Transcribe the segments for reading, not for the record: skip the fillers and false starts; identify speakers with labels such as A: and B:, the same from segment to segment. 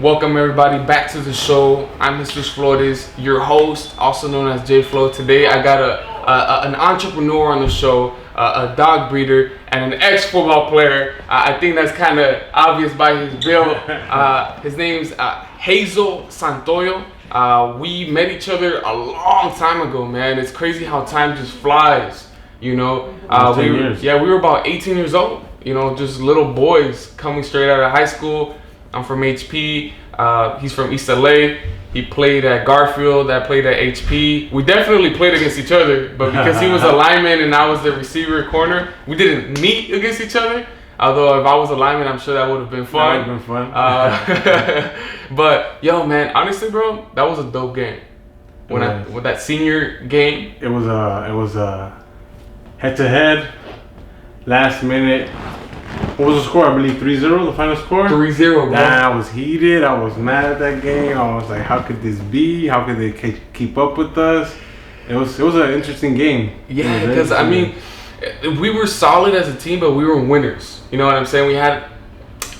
A: Welcome everybody back to the show. I'm Mr. Flores, your host, also known as J Flo. Today I got an entrepreneur on the show, a dog breeder, and an ex-football player. I think that's kind of obvious by his build. His name's Hazel Santoyo. We met each other a long time ago, man. It's crazy how time just flies. You know,
B: 10 years.
A: we were about 18 years old. You know, just little boys coming straight out of high school. I'm from HP. He's from East LA. He played at Garfield. I played at HP. We definitely played against each other, but because he was a lineman and I was the receiver corner, we didn't meet against each other. Although if I was a lineman, I'm sure that would have been fun.
B: That would have been fun.
A: But yo, man, honestly, bro, that was a dope game. With that senior game,
B: it was head to head, last minute. What was the score? I believe 3-0, the final score?
A: 3-0, bro.
B: I was heated. I was mad at that game. I was like, how could this be? How could they keep up with us? It was an interesting game.
A: Yeah, because I mean, we were solid as a team, but we were winners. You know what I'm saying? At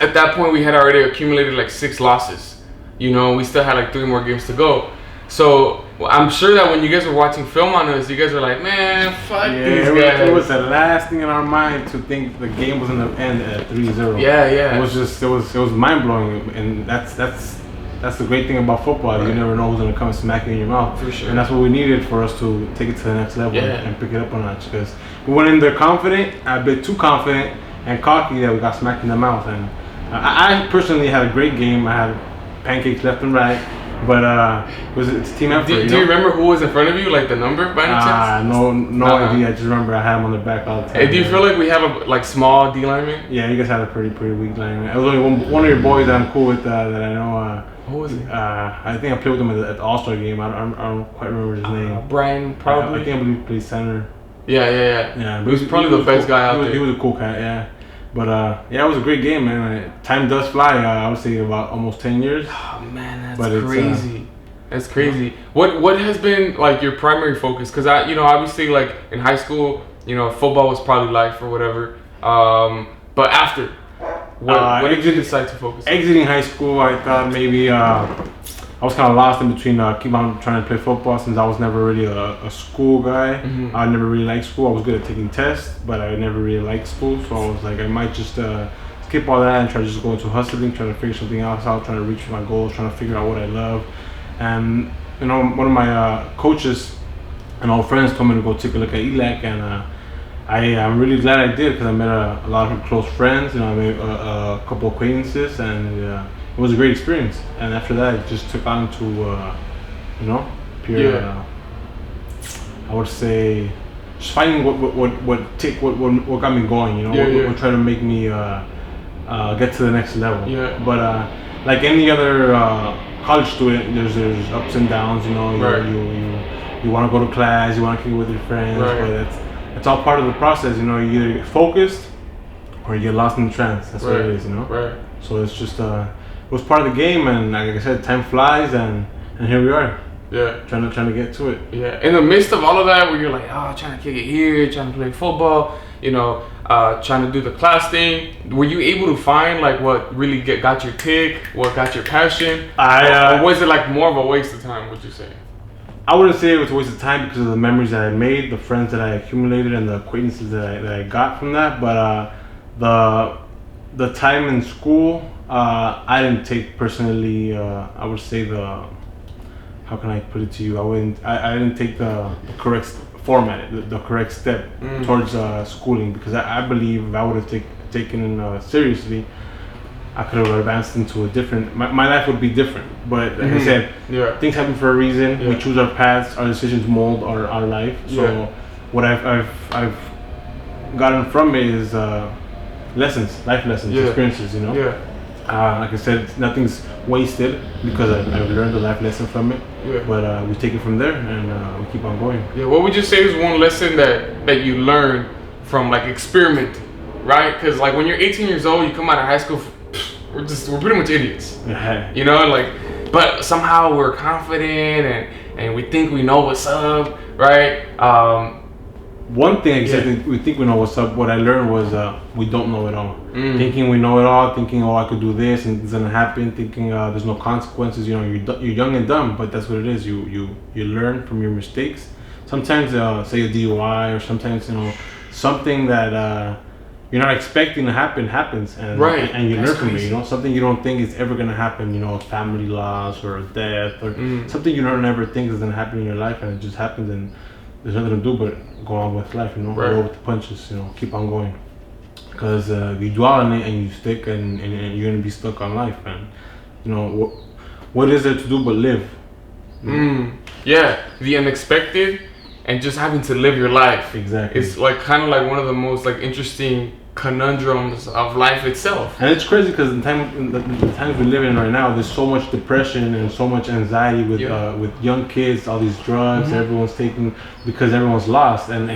A: that point, we had already accumulated like 6 losses. You know, we still had like 3 more games to go. So I'm sure that when you guys were watching film on us, you guys were like, man, fuck these guys.
B: It was the last thing in our mind to think the game was going to end at 3-0.
A: Yeah.
B: It was mind blowing, and that's the great thing about football. Right. You never know who's going to come and smack you in your mouth.
A: For sure.
B: And that's what we needed for us to take it to the next level and pick it up a notch. Because we went in there confident, a bit too confident and cocky that we got smacked in the mouth. And I personally had a great game. I had pancakes left and right. But it's a team effort.
A: Do you remember who was in front of you, like the number by any chance?
B: No idea. I just remember I had him on the back all the time.
A: Hey, do you feel like we have a small D lineman?
B: Yeah, you guys had a pretty weak lineman. It was only one of your boys that I'm cool with that I know.
A: Who was he?
B: I think I played with him at the All-Star game. I don't quite remember his name.
A: Brian, probably.
B: I think I believe he played center.
A: Yeah. But he was probably the best guy out there.
B: He was a cool cat, yeah. But it was a great game, man. Time does fly. I would say about almost 10 years.
A: Oh man, that's crazy. That's crazy. What has been like your primary focus? Because obviously, like in high school, football was probably life or whatever. But after, what did you decide to focus on?
B: Exiting high school, I thought maybe I was kind of lost in between keep on trying to play football since I was never really a school guy.
A: Mm-hmm.
B: I never really liked school. I was good at taking tests, but I never really liked school. So I was like, I might just skip all that and try to just go into hustling, trying to figure something else out, trying to reach my goals, trying to figure out what I love. And one of my coaches and old friends told me to go take a look at ELAC, and I'm really glad I did because I met a lot of close friends. I made a couple acquaintances, and it was a great experience. And after that, it just took on to pure. I would say just finding what got me going. What tried to make me get to the next level.
A: Yeah.
B: But like any other college student, there's ups and downs. You want to go to class, you want to kick it with your friends, but it's all part of the process. You either get focused or you get lost in the trance. That's what it is.
A: Right.
B: So it's just it was part of the game, and like I said, time flies, and here we are.
A: Yeah.
B: Trying to get to it.
A: Yeah. In the midst of all of that, where you're like, trying to kick it here, trying to play football, trying to do the class thing, were you able to find like what really got your kick, what got your passion? Or was it like more of a waste of time, would you say?
B: I wouldn't say it was a waste of time because of the memories that I made, the friends that I accumulated, and the acquaintances that I got from that. But the time in school, I didn't take personally. I would say how can I put it to you? I didn't take the correct format, the correct step towards schooling, because I believe if I would have taken it seriously, I could have advanced into a different. My life would be different. But like I said, things happen for a reason. We choose our paths. Our decisions mold our life. So what I've gotten from it is lessons, life lessons, experiences. Like I said, nothing's wasted because I've learned a life lesson from it. But we take it from there and we keep on going.
A: What would you say is one lesson that you learned from like experimenting, right? Because like when you're 18 years old, you come out of high school, we're pretty much idiots. But somehow we're confident and we think we know what's up, right?
B: one thing, we think we know what's up. What I learned was we don't know it all. Thinking we know it all, thinking, oh, I could do this and it's gonna happen, thinking there's no consequences. You know, you're young and dumb, but that's what it is. You learn from your mistakes. Sometimes say a DUI, or sometimes something that you're not expecting to happens, and and you learn from it. You know, something you don't think is ever gonna happen. You know, a family loss or a death or something you don't ever think is gonna happen in your life, and it just happens, and there's nothing to do but go on with life. You know, roll with the punches. You know, keep on going, because you dwell on it and you stick, and you're gonna be stuck on life. And you know what is there to do but live?
A: Yeah, the unexpected. And just having to live your life.
B: Exactly.
A: It's like kind of like one of the most like interesting conundrums of life itself.
B: And it's crazy because the times we live in right now, there's so much depression and so much anxiety with young kids, all these drugs everyone's taking because everyone's lost, and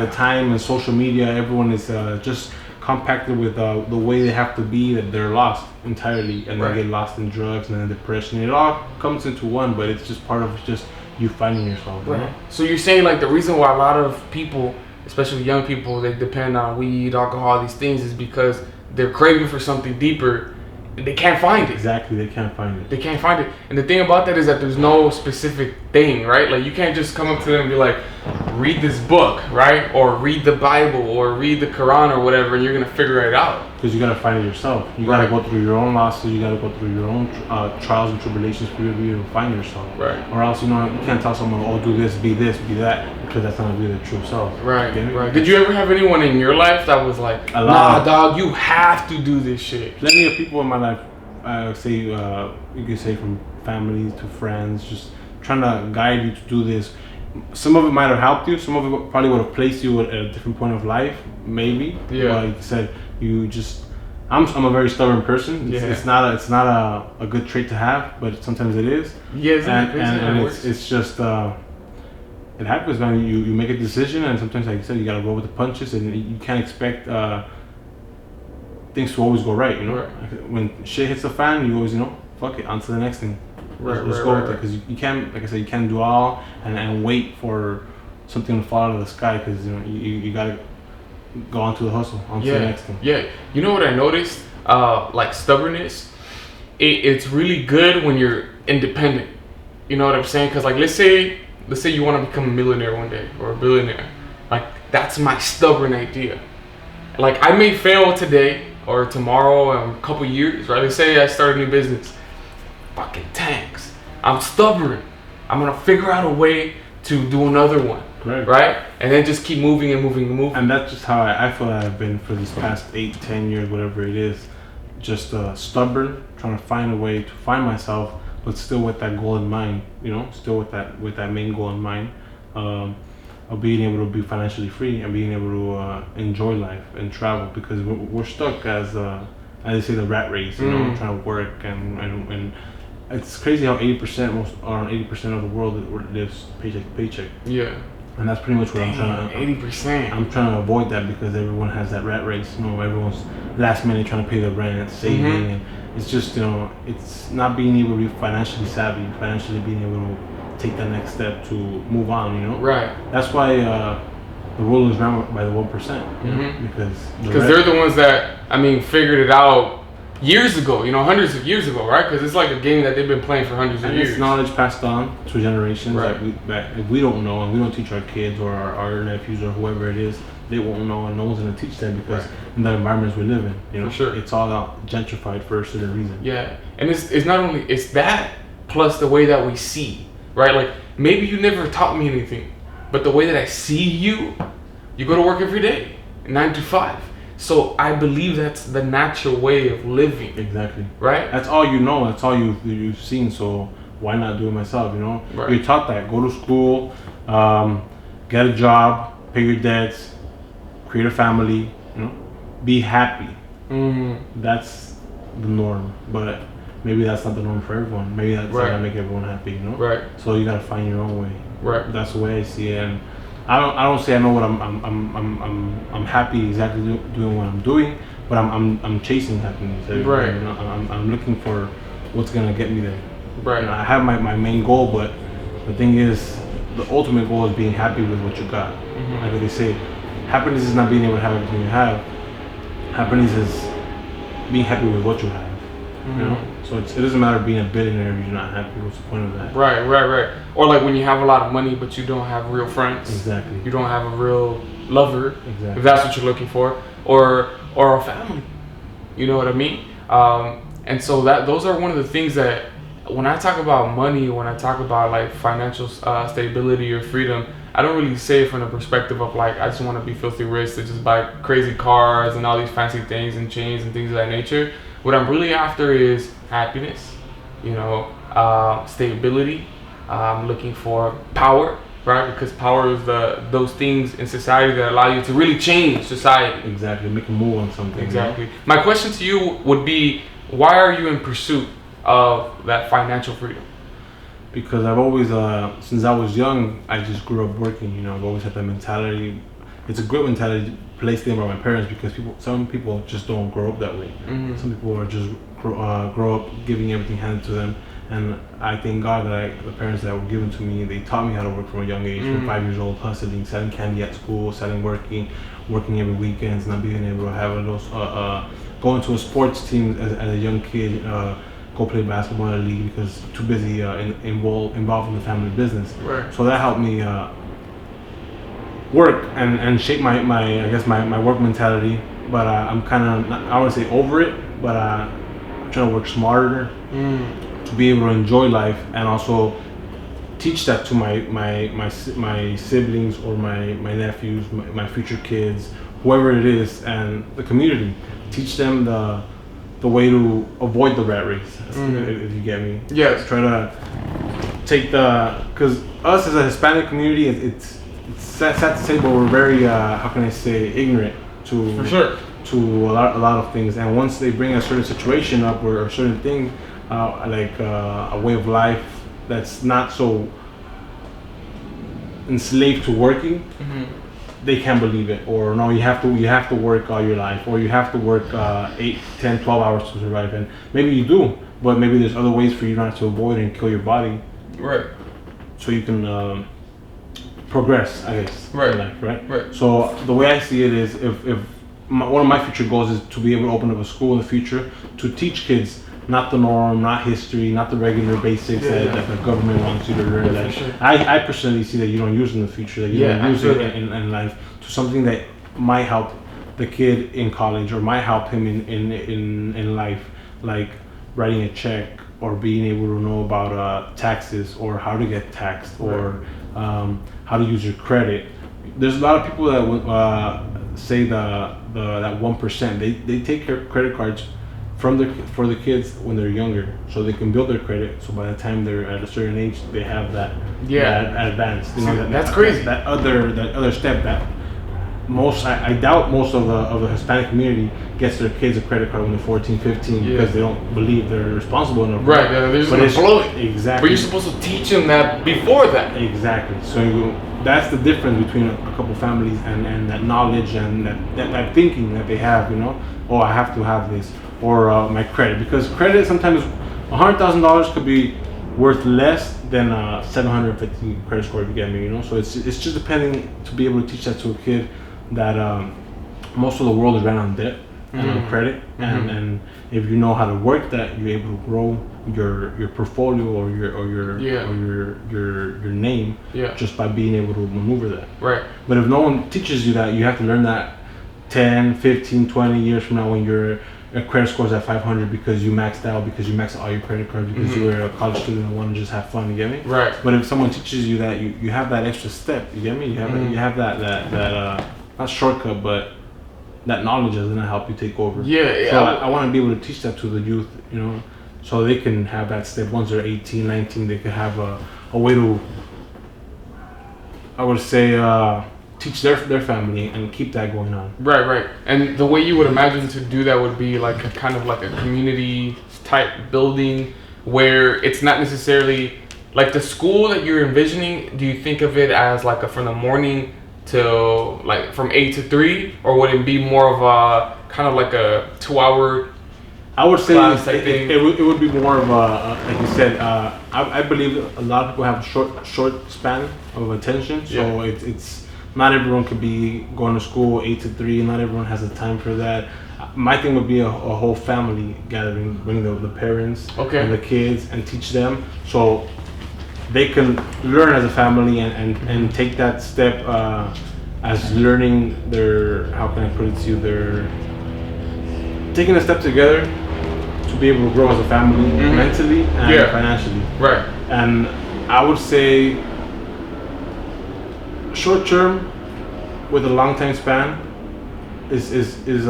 B: the time and social media, everyone is just compacted with the way they have to be, that they're lost entirely, and they get lost in drugs and then depression. It all comes into one, but it's just part of just you finding yourself.
A: Right. So you're saying like the reason why a lot of people, especially young people, they depend on weed, alcohol, these things, is because they're craving for something deeper. They can't find it.
B: Exactly, they can't find it.
A: They can't find it. And the thing about that is that there's no specific thing, right? Like you can't just come up to them and be like, read this book, right? Or read the Bible or read the Quran or whatever, and you're gonna figure it out.
B: Because you gotta find it yourself. You gotta go through your own losses. You gotta go through your own trials and tribulations for you to be able to find yourself.
A: Right.
B: Or else, you can't tell someone, oh, do this, be that, because that's not gonna be the true self.
A: Right. Right. Did you ever have anyone in your life that was like, nah, dog, you have to do this shit?
B: Plenty of people in my life. You could say from family to friends, just trying to guide you to do this. Some of it might have helped you. Some of it probably would have placed you at a different point of life, maybe.
A: Yeah.
B: Like you said, I'm a very stubborn person. It's not a good trait to have, but sometimes it is.
A: Yes.
B: And it's just it happens, man. You make a decision, and sometimes, like you said, you gotta roll with the punches, and you can't expect things to always go right. When shit hits the fan, you always fuck it, on to the next thing. Let's go with it, because you can't, like I said, you can't do all and wait for something to fall out of the sky, because you gotta go on to the hustle, on to the next thing. Yeah,
A: you know what I noticed? Like stubbornness, it's really good when you're independent. You know what I'm saying? Because like let's say you want to become a millionaire one day or a billionaire. Like that's my stubborn idea. Like I may fail today or tomorrow or a couple years, right? Let's say I start a new business. Fucking tanks. I'm stubborn. I'm gonna figure out a way to do another one. Right? And then just keep moving and moving and moving.
B: And that's just how I feel like I've been for these past 8-10 years, whatever it is. Just stubborn, trying to find a way to find myself, but still with that goal in mind. Still with that main goal in mind, of being able to be financially free and being able to enjoy life and travel, because we're stuck as they say, the rat race. Trying to work and it's crazy how 80% of the world lives paycheck to paycheck.
A: Yeah.
B: And that's pretty much what I'm trying to.
A: 80%.
B: I'm trying to avoid that, because everyone has that rat race. Everyone's last minute trying to pay their rent, saving, and it's just it's not being able to be financially savvy, financially being able to take that next step to move on.
A: Right.
B: That's why the world is run by the 1%. Because
A: they're the ones that figured it out years ago, hundreds of years ago, right? Because it's like a game that they've been playing for hundreds of years.
B: It's knowledge passed on to generations. Right. If we don't know, and we don't teach our kids or our nephews or whoever it is, they won't know, and no one's going to teach them, because in the environments we live in,
A: For sure.
B: It's all gentrified for a certain reason.
A: Yeah, and it's not only, it's that plus the way that we see, right? Like maybe you never taught me anything, but the way that I see you go to work every day, 9 to 5. So I believe that's the natural way of living.
B: Exactly.
A: Right?
B: That's all you know. That's all you've seen. So why not do it myself?
A: Right.
B: You're taught that. Go to school, get a job, pay your debts, create a family. Be happy. That's the norm. But maybe that's not the norm for everyone. Maybe that's not gonna make everyone happy.
A: Right.
B: So you gotta find your own way.
A: Right.
B: That's the way I see it. And I don't say I know what I'm happy exactly doing what I'm doing, but I'm chasing happiness.
A: Right.
B: I'm looking for what's gonna get me there.
A: Right.
B: I have my main goal, but the thing is, the ultimate goal is being happy with what you got. Like they say, happiness is not being able to have everything you have. Happiness is being happy with what you have. You know, so it doesn't matter being a billionaire if you're not happy. What's the point of that?
A: Right. Or like when you have a lot of money, but you don't have real friends.
B: Exactly.
A: You don't have a real lover.
B: Exactly.
A: If that's what you're looking for, or a family. You know what I mean? And so those are one of the things that when I talk about money, when I talk about like financial stability or freedom, I don't really say it from the perspective of like I just want to be filthy rich to just buy crazy cars and all these fancy things and chains and things of that nature. What I'm really after is happiness, stability. I'm looking for power, right? Because power is those things in society that allow you to really change society.
B: Exactly, make a move on something.
A: Exactly. My question to you would be, why are you in pursuit of that financial freedom?
B: Because I've always, since I was young, I just grew up working. I've always had that mentality. It's a good mentality placed in by my parents because some people just don't grow up that way. Some people are just grow up giving everything handed to them. And I thank God that the parents that were given to me, they taught me how to work from a young age, from 5 years old, hustling, selling candy at school, working every weekends, not being able to have those, going to a sports team as a young kid, go play basketball in a league because too busy involved in the family business.
A: Right.
B: So that helped me work and shape my work mentality. But I'm kind of, I wouldn't say over it, but I'm trying to work smarter to be able to enjoy life and also teach that to my siblings or my nephews, my future kids, whoever it is, and the community. Teach them the way to avoid the rat race, if you get me.
A: Yes.
B: Try to take because us as a Hispanic community, it's sad to say, but we're very, how can I say, ignorant to
A: For sure.
B: to a lot of things. And once they bring a certain situation up or a certain thing, like a way of life that's not so enslaved to working, they can't believe it. Or no, you have to work all your life, or you have to work 8, 10, 12 hours to survive. And maybe you do, but maybe there's other ways for you not to avoid and kill your body.
A: Right.
B: So you can progress, I guess.
A: Right.
B: In life, right.
A: Right.
B: So the way I see it is, if one of my future goals is to be able to open up a school in the future to teach kids not the norm, not history, not the regular basics that the government wants you to learn. That
A: sure.
B: I personally see that you don't use in the future, that you don't use it in life, to something that might help the kid in college or might help him in life, like writing a check or being able to know about taxes or how to get taxed or how to use your credit. There's a lot of people that would say that 1%, they take credit cards for the kids when they're younger, so they can build their credit. So by the time they're at a certain age, they have that advance.
A: That's crazy.
B: That other step that I doubt most of the Hispanic community gets their kids a credit card when they're 14, 15 because they don't believe they're responsible enough.
A: Right. They're just gonna blow it.
B: Exactly.
A: But you're supposed to teach them that before that.
B: Exactly. So that's the difference between a couple families and that knowledge and that thinking that they have. Oh, I have to have this. Or my credit, because credit sometimes $100,000 could be worth less than a 750 credit score, if you get me. So it's just depending to be able to teach that to a kid that most of the world is ran on debt and on credit, and if you know how to work that, you're able to grow your portfolio or your name just by being able to maneuver that.
A: Right.
B: But if no one teaches you that, you have to learn that 10, 15, 20 years from now when your credit scores at 500 because you maxed out all your credit cards because you were a college student and want to just have fun. You get me?
A: Right.
B: But if someone teaches you that, you have that extra step. You get me? You have that not shortcut, but that knowledge is gonna help you take over.
A: Yeah.
B: So I want to be able to teach that to the youth, so they can have that step. Once they're 18, 19, they can have a way to, I would say, teach their family and keep that going on.
A: Right. And the way you would imagine to do that would be like a kind of like a community type building where it's not necessarily like the school that you're envisioning. Do you think of it as like from the morning till like from 8 to 3, or would it be more of a kind of like a 2-hour?
B: I would say
A: it
B: would be more of a like you said. I believe a lot of people have a short span of attention, so it's not everyone could be going to school 8 to 3. Not everyone has the time for that. My thing would be a whole family gathering, bring the parents and the kids and teach them so they can learn as a family and take that step as learning their, how can I put it to you, they're taking a step together to be able to grow as a family mentally and financially. Right. And I would say short term with a long time span is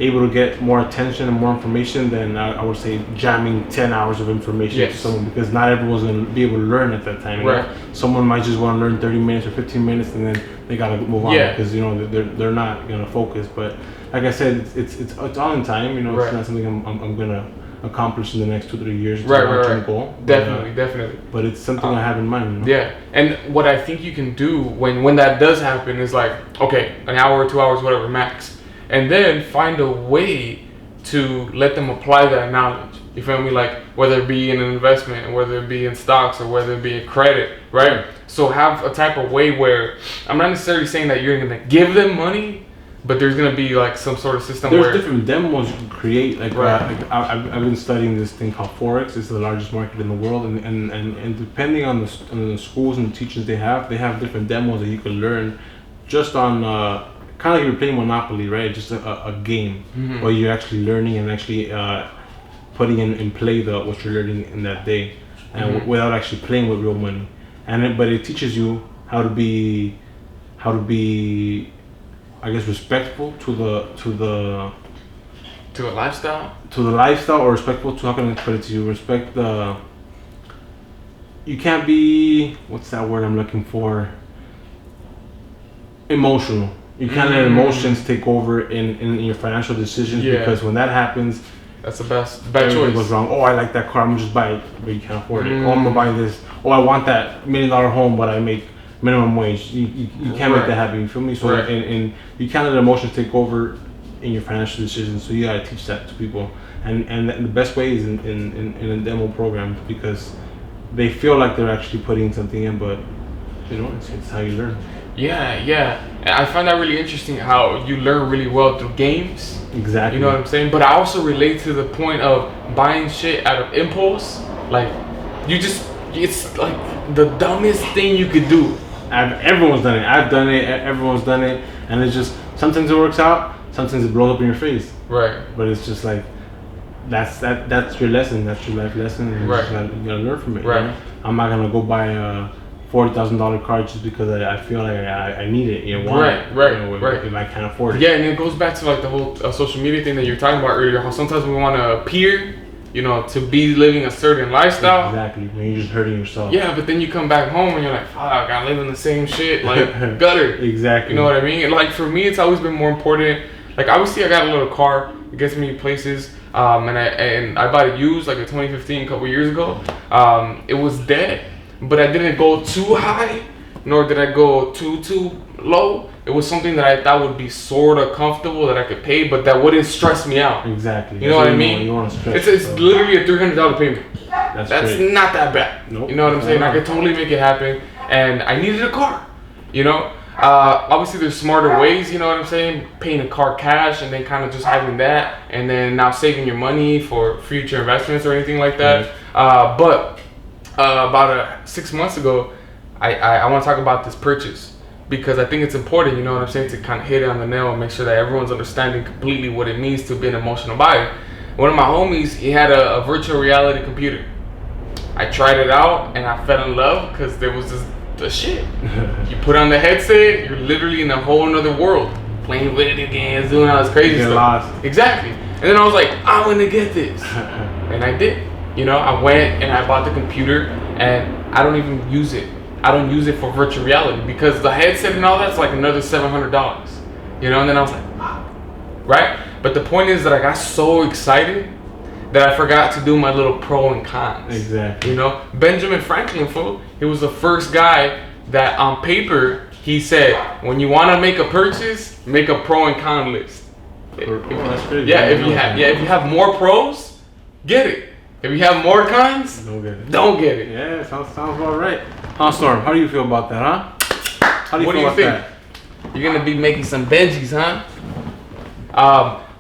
B: able to get more attention and more information than I would say jamming 10 hours of information to someone, because not everyone's going to be able to learn at that time. Right. Someone might just want to learn 30 minutes or 15 minutes and then they got to move on because they're not going to focus. But like I said, it's all in time. It's not something I'm going to accomplish in the next 2-3 years. Right. Goal.
A: Definitely.
B: But it's something I have in mind.
A: Yeah, and what I think you can do when that does happen is like, okay, an hour or 2 hours, whatever, max. And then find a way to let them apply that knowledge. You feel me? Like whether it be in an investment, whether it be in stocks, or whether it be in credit, right? So have a type of way where I'm not necessarily saying that you're going to give them money, but there's going to be like some sort of system
B: where there's different demos you can create. Like, I've been studying this thing called Forex. It's the largest market in the world, and depending on the schools and the teachers they have different demos that you can learn just on. Kind of like you're playing Monopoly, right? Just a game where you're actually learning and actually putting in play what you're learning in that day, and without actually playing with real money. But it teaches you how to be, I guess, respectful to the lifestyle, or respectful to, how can I put it to you? Respect the. You can't be, what's that word I'm looking for? Emotional. You can't let emotions take over in your financial decisions, because when that happens,
A: that's the bad choice.
B: Goes wrong. Oh, I like that car, I'm gonna just buy it, but you can't afford it. Oh, I'm gonna buy this. Oh, I want that $1 million home, but I make minimum wage. You can't make that happen. You feel me? So and you can't let emotions take over in your financial decisions. So you gotta teach that to people, and the best way is in a demo program, because they feel like they're actually putting something in, but it's how you learn.
A: Yeah. And I find that really interesting how you learn really well through games.
B: Exactly.
A: You know what I'm saying? But I also relate to the point of buying shit out of impulse. Like, it's like the dumbest thing you could do.
B: Everyone's done it. I've done it. Everyone's done it. And it's just, sometimes it works out, sometimes it blows up in your face.
A: Right.
B: But it's just like, that's your lesson. That's your life lesson. And you gotta learn from it.
A: Right.
B: I'm not gonna go buy a $40,000 car just because I feel like I need it. If I can't afford it.
A: Yeah, and it goes back to like the whole social media thing that you were talking about earlier. How sometimes we want to appear, to be living a certain lifestyle.
B: Exactly. When you're just hurting yourself.
A: Yeah, but then you come back home and you're like, fuck, I'm living the same shit, like gutter.
B: Exactly.
A: You know what I mean? Like for me, it's always been more important. Like obviously, I got a little car. It gets me places. And I bought it used like a 2015 a couple years ago. It was dead. But I didn't go too high, nor did I go too low. It was something that I thought would be sort of comfortable, that I could pay, but that wouldn't stress me out.
B: Exactly.
A: You know what I mean?
B: You want to stress
A: it's literally a $300 payment. That's not that bad.
B: Nope.
A: You know what I'm saying? I could totally make it happen, and I needed a car. Obviously there's smarter ways. You know what I'm saying? Paying a car cash and then kind of just having that, and then now saving your money for future investments or anything like that. But about 6 months ago, I want to talk about this purchase, because I think it's important, you know what I'm saying, to kind of hit it on the nail and make sure that everyone's understanding completely what it means to be an emotional buyer. One of my homies, he had a virtual reality computer. I tried it out and I fell in love because there was the shit. You put on the headset, you're literally in a whole nother world, playing video games, doing all this crazy stuff.
B: Lost.
A: Exactly. And then I was like, I'm gonna get this, and I did. I went and I bought the computer, and I don't even use it. I don't use it for virtual reality because the headset and all that's like another $700. And then I was like, wow. Right? But the point is that I got so excited that I forgot to do my little pro and cons.
B: Exactly.
A: Benjamin Franklin, fool, he was the first guy that on paper, he said, when you want to make a purchase, make a pro and con list.
B: That's crazy.
A: If you have more pros, get it. If you have more cons, don't get it.
B: Yeah, sounds about right. Storm, how do you feel about that, huh? How do you
A: what
B: feel
A: do you
B: about
A: think?
B: that?
A: You're gonna be making some Benjis, huh?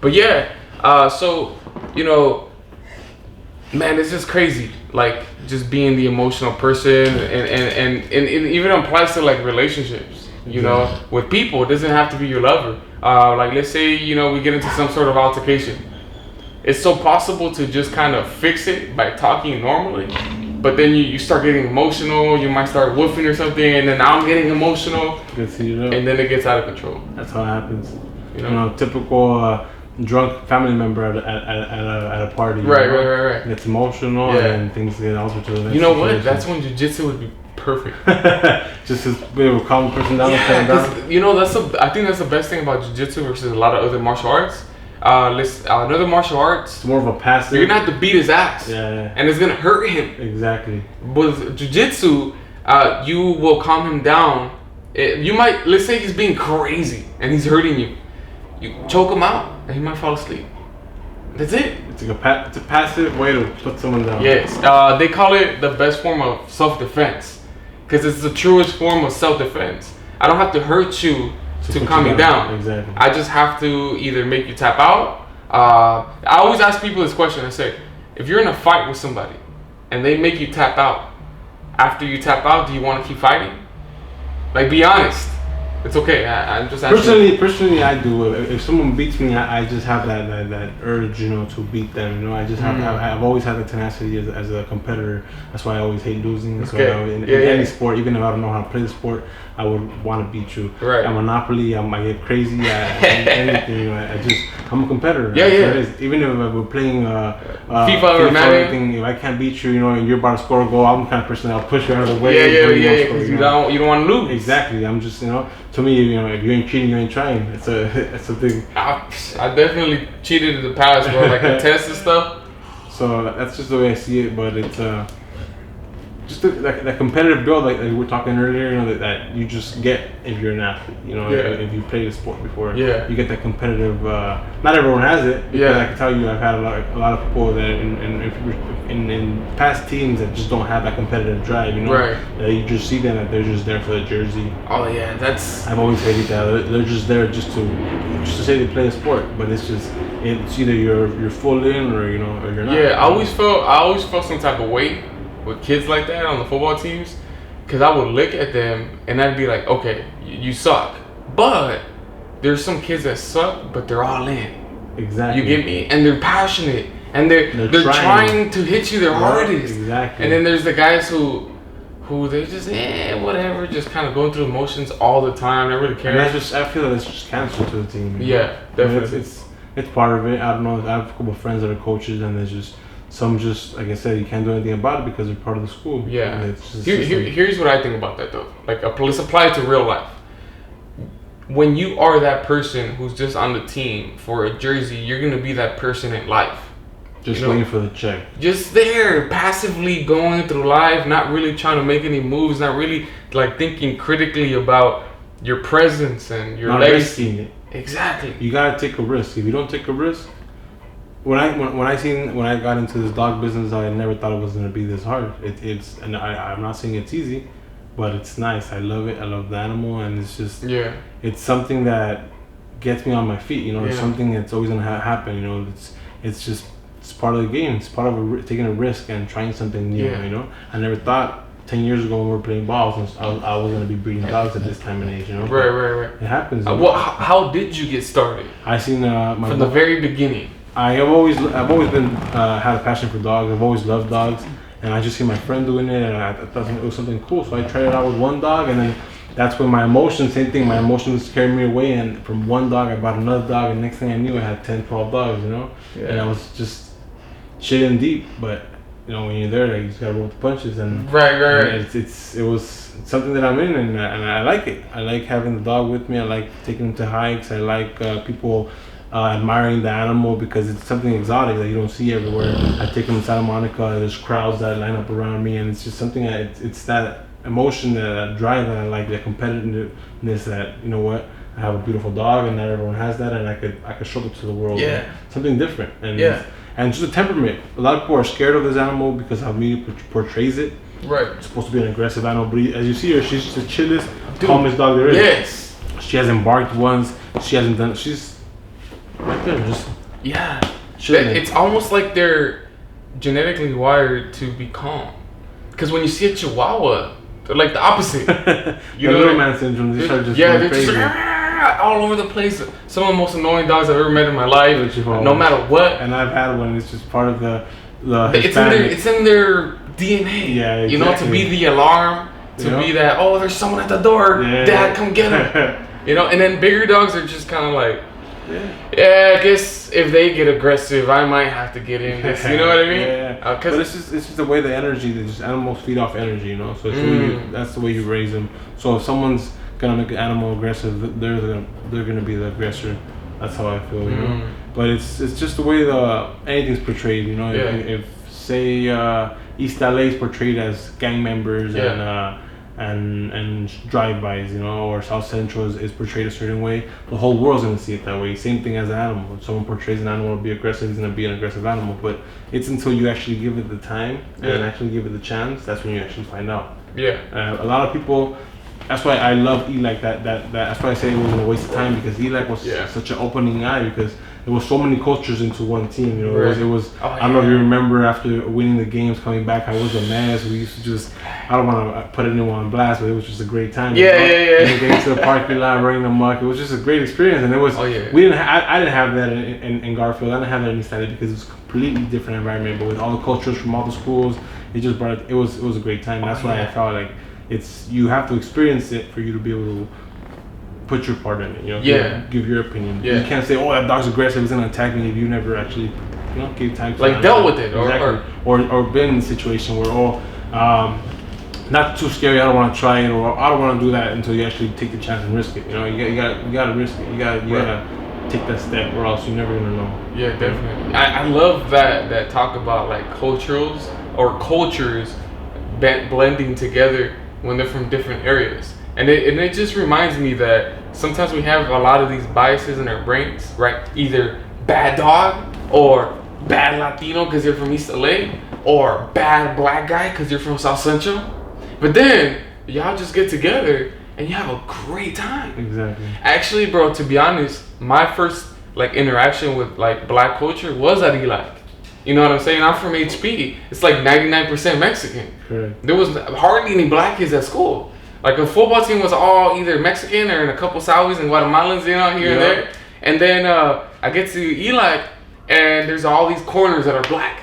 A: But yeah, so you know, man, it's just crazy. Like just being the emotional person, and it even applies to like relationships. You know, with people, it doesn't have to be your lover. Like let's say we get into some sort of altercation. It's so possible to just kind of fix it by talking normally, but then you start getting emotional. You might start woofing or something, and then I'm getting emotional, and then it gets out of control.
B: That's how it happens. You know, typical drunk family member at a party.
A: Right.
B: Gets emotional and things get altered to the next
A: You know what?
B: situation.
A: That's when jiu-jitsu would be perfect.
B: Just to be able to calm the person down.
A: I think that's the best thing about jiu-jitsu versus a lot of other martial arts. Another martial arts,
B: it's more of a passive.
A: you're gonna have to beat his ass, and it's gonna hurt him.
B: Exactly.
A: With jiu-jitsu, you will calm him down. Let's say he's being crazy and he's hurting you. You choke him out, and he might fall asleep. That's it.
B: It's a passive way to put someone down.
A: Yes, they call it the best form of self-defense, because it's the truest form of self-defense. I don't have to hurt you to calm you down.
B: Exactly.
A: I just have to either make you tap out. I always ask people this question. I say, if you're in a fight with somebody and they make you tap out, after you tap out, do you want to keep fighting? Like, be honest. It's okay. I'm just asking.
B: Personally, I do. If someone beats me, I just have that urge, to beat them. I just have. I've always had the tenacity as a competitor. That's why I always hate losing. That's why in any sport, even if I don't know how to play the sport, I would want to beat you.
A: Right.
B: At Monopoly, I get crazy. Anything. I'm a competitor.
A: Yeah.
B: Even if we're playing
A: FIFA or Madden,
B: if I can't beat you, and you're about to score a goal, I'm the kind of person that'll push you out of the way.
A: Yeah. Because you don't want to lose.
B: Exactly. I'm just To me, if you ain't cheating, you ain't trying. It's a thing.
A: I definitely cheated in the past, bro. Like the tests and stuff.
B: So that's just the way I see it. But it's just that competitive build, like we were talking earlier. That you just get if you're an athlete. If you played a sport before.
A: Yeah.
B: You get that competitive. Not everyone has it. Because I can tell you, I've had a lot of people that in past teams that just don't have that competitive drive.
A: Right.
B: That you just see them that they're just there for the jersey.
A: Oh yeah,
B: I've always hated that. They're just there just to say they play a sport, but it's either you're full in or you're not.
A: Yeah, I always felt some type of weight with kids like that on the football teams, because I would look at them and I'd be like, okay, you suck, but there's some kids that suck, but they're all in.
B: Exactly.
A: You get me? And they're passionate, and they're trying to hit you their hardest.
B: Exactly.
A: And then there's the guys who they just whatever, just kind of going through emotions all the time. They really care.
B: I feel like it's just cancer to the team.
A: Yeah, definitely.
B: It's part of it. I don't know. I have a couple of friends that are coaches, and there's just some like I said, you can't do anything about it because they're part of the school.
A: Yeah. Here's what I think about that though. Like let's apply it to real life. When you are that person who's just on the team for a jersey, you're gonna be that person in life.
B: Just waiting for the check. Just
A: there, passively going through life, not really trying to make any moves, not really like thinking critically about your presence and your legacy.
B: Risking it.
A: Exactly.
B: You gotta take a risk. If you don't take a risk, when I got into this dog business, I never thought it was gonna be this hard. And I'm not saying it's easy, but it's nice. I love it. I love the animal, and it's just it's something that gets me on my feet. It's something that's always gonna happen. It's part of the game. It's part of taking a risk and trying something new. I never thought 10 years ago when we were playing balls, I was going to be breeding dogs at this time and age.
A: Right.
B: It happens.
A: How did you get started?
B: I seen
A: from the very beginning.
B: I've always been had a passion for dogs. I've always loved dogs, and I just see my friend doing it, and I thought it was something cool. So I tried it out with one dog, and then that's when my emotions carried me away. And from one dog, I bought another dog, and next thing I knew, I had 10, 12 dogs. And I was just shitting deep, but when you're there, you just gotta roll with the punches. And
A: right.
B: And it was something that I'm in, and I like it. I like having the dog with me. I like taking them to hikes. I like people admiring the animal because it's something exotic that you don't see everywhere. I take them to Santa Monica. There's crowds that line up around me, and it's just something that it's that emotion, that drive that I like, that competitiveness. That I have a beautiful dog, and not everyone has that, and I could show it to the world.
A: Yeah.
B: Something different. And just a temperament. A lot of people are scared of this animal because how media portrays it.
A: Right.
B: It's supposed to be an aggressive animal, but as you see her, she's the chillest, calmest dog there is.
A: Yes.
B: She hasn't barked once. She hasn't done. She's right there, just chilling.
A: It's almost like they're genetically wired to be calm. Because when you see a Chihuahua, they're like the opposite.
B: You know, little man syndrome. They start just
A: they're
B: crazy.
A: just all over the place. Some of the most annoying dogs I've ever met in my life. No matter what.
B: And I've had one. It's just part of the
A: it's in their DNA.
B: Yeah, exactly.
A: You know, to be the alarm, to be that, oh, there's someone at the door.
B: Yeah.
A: Dad, come get him. You know, and then bigger dogs are just kind of like, I guess if they get aggressive, I might have to get in this. You know what I mean?
B: Yeah. But it's just the way the energy. Animals feed off energy. You know, so it's that's the way you raise them. So if someone's gonna make an animal aggressive, they're gonna be the aggressor. That's how I feel. You know. But it's just the way anything's portrayed. You know, if say East LA is portrayed as gang members and drive-bys, you know, or South Central is portrayed a certain way, the whole world's gonna see it that way. Same thing as an animal. If someone portrays an animal to be aggressive, he's gonna be an aggressive animal. But it's until you actually give it the time and actually give it the chance, that's when you actually find out. A lot of people. That's why I love Eli. That's why I say it wasn't a waste of time, because Eli was such an opening eye, because there was so many cultures into one team. You know, it was. I don't know if you remember, after winning the games, coming back, I was a mess. We used to just. I don't want to put anyone on blast, but it was just a great time. Getting to the parking lot, running amok. It was just a great experience, and it was. We didn't. I didn't have that in Garfield. I didn't have that in East LA because it was a completely different environment. But with all the cultures from all the schools, it just brought. It was a great time. That's why I felt like. You have to experience it for you to be able to put your part in it. You know, give your opinion. You can't say, "Oh, that dog's aggressive, he's gonna attack me," if you never actually, gave time to
A: dealt with it,
B: or been in a situation where not too scary. I don't want to try it, or I don't want to do that until you actually take the chance and risk it. You know, you gotta risk it. You gotta take that step, or else you're never gonna know.
A: Yeah, definitely. I love that talk about like cultures blending together when they're from different areas, and it just reminds me that sometimes we have a lot of these biases in our brains, right? Either bad dog, or bad Latino because you're from East LA, or bad black guy because you're from South Central. But then y'all just get together and you have a great time.
B: Exactly.
A: Actually, bro, to be honest, my first like interaction with like black culture was at Eli. You know what I'm saying? I'm from HP. It's like 99% Mexican.
B: Correct.
A: There was hardly any black kids at school. Like the football team was all either Mexican or in a couple Saudis and Guatemalans, you know, here and there. And then I get to Eli, and there's all these corners that are black.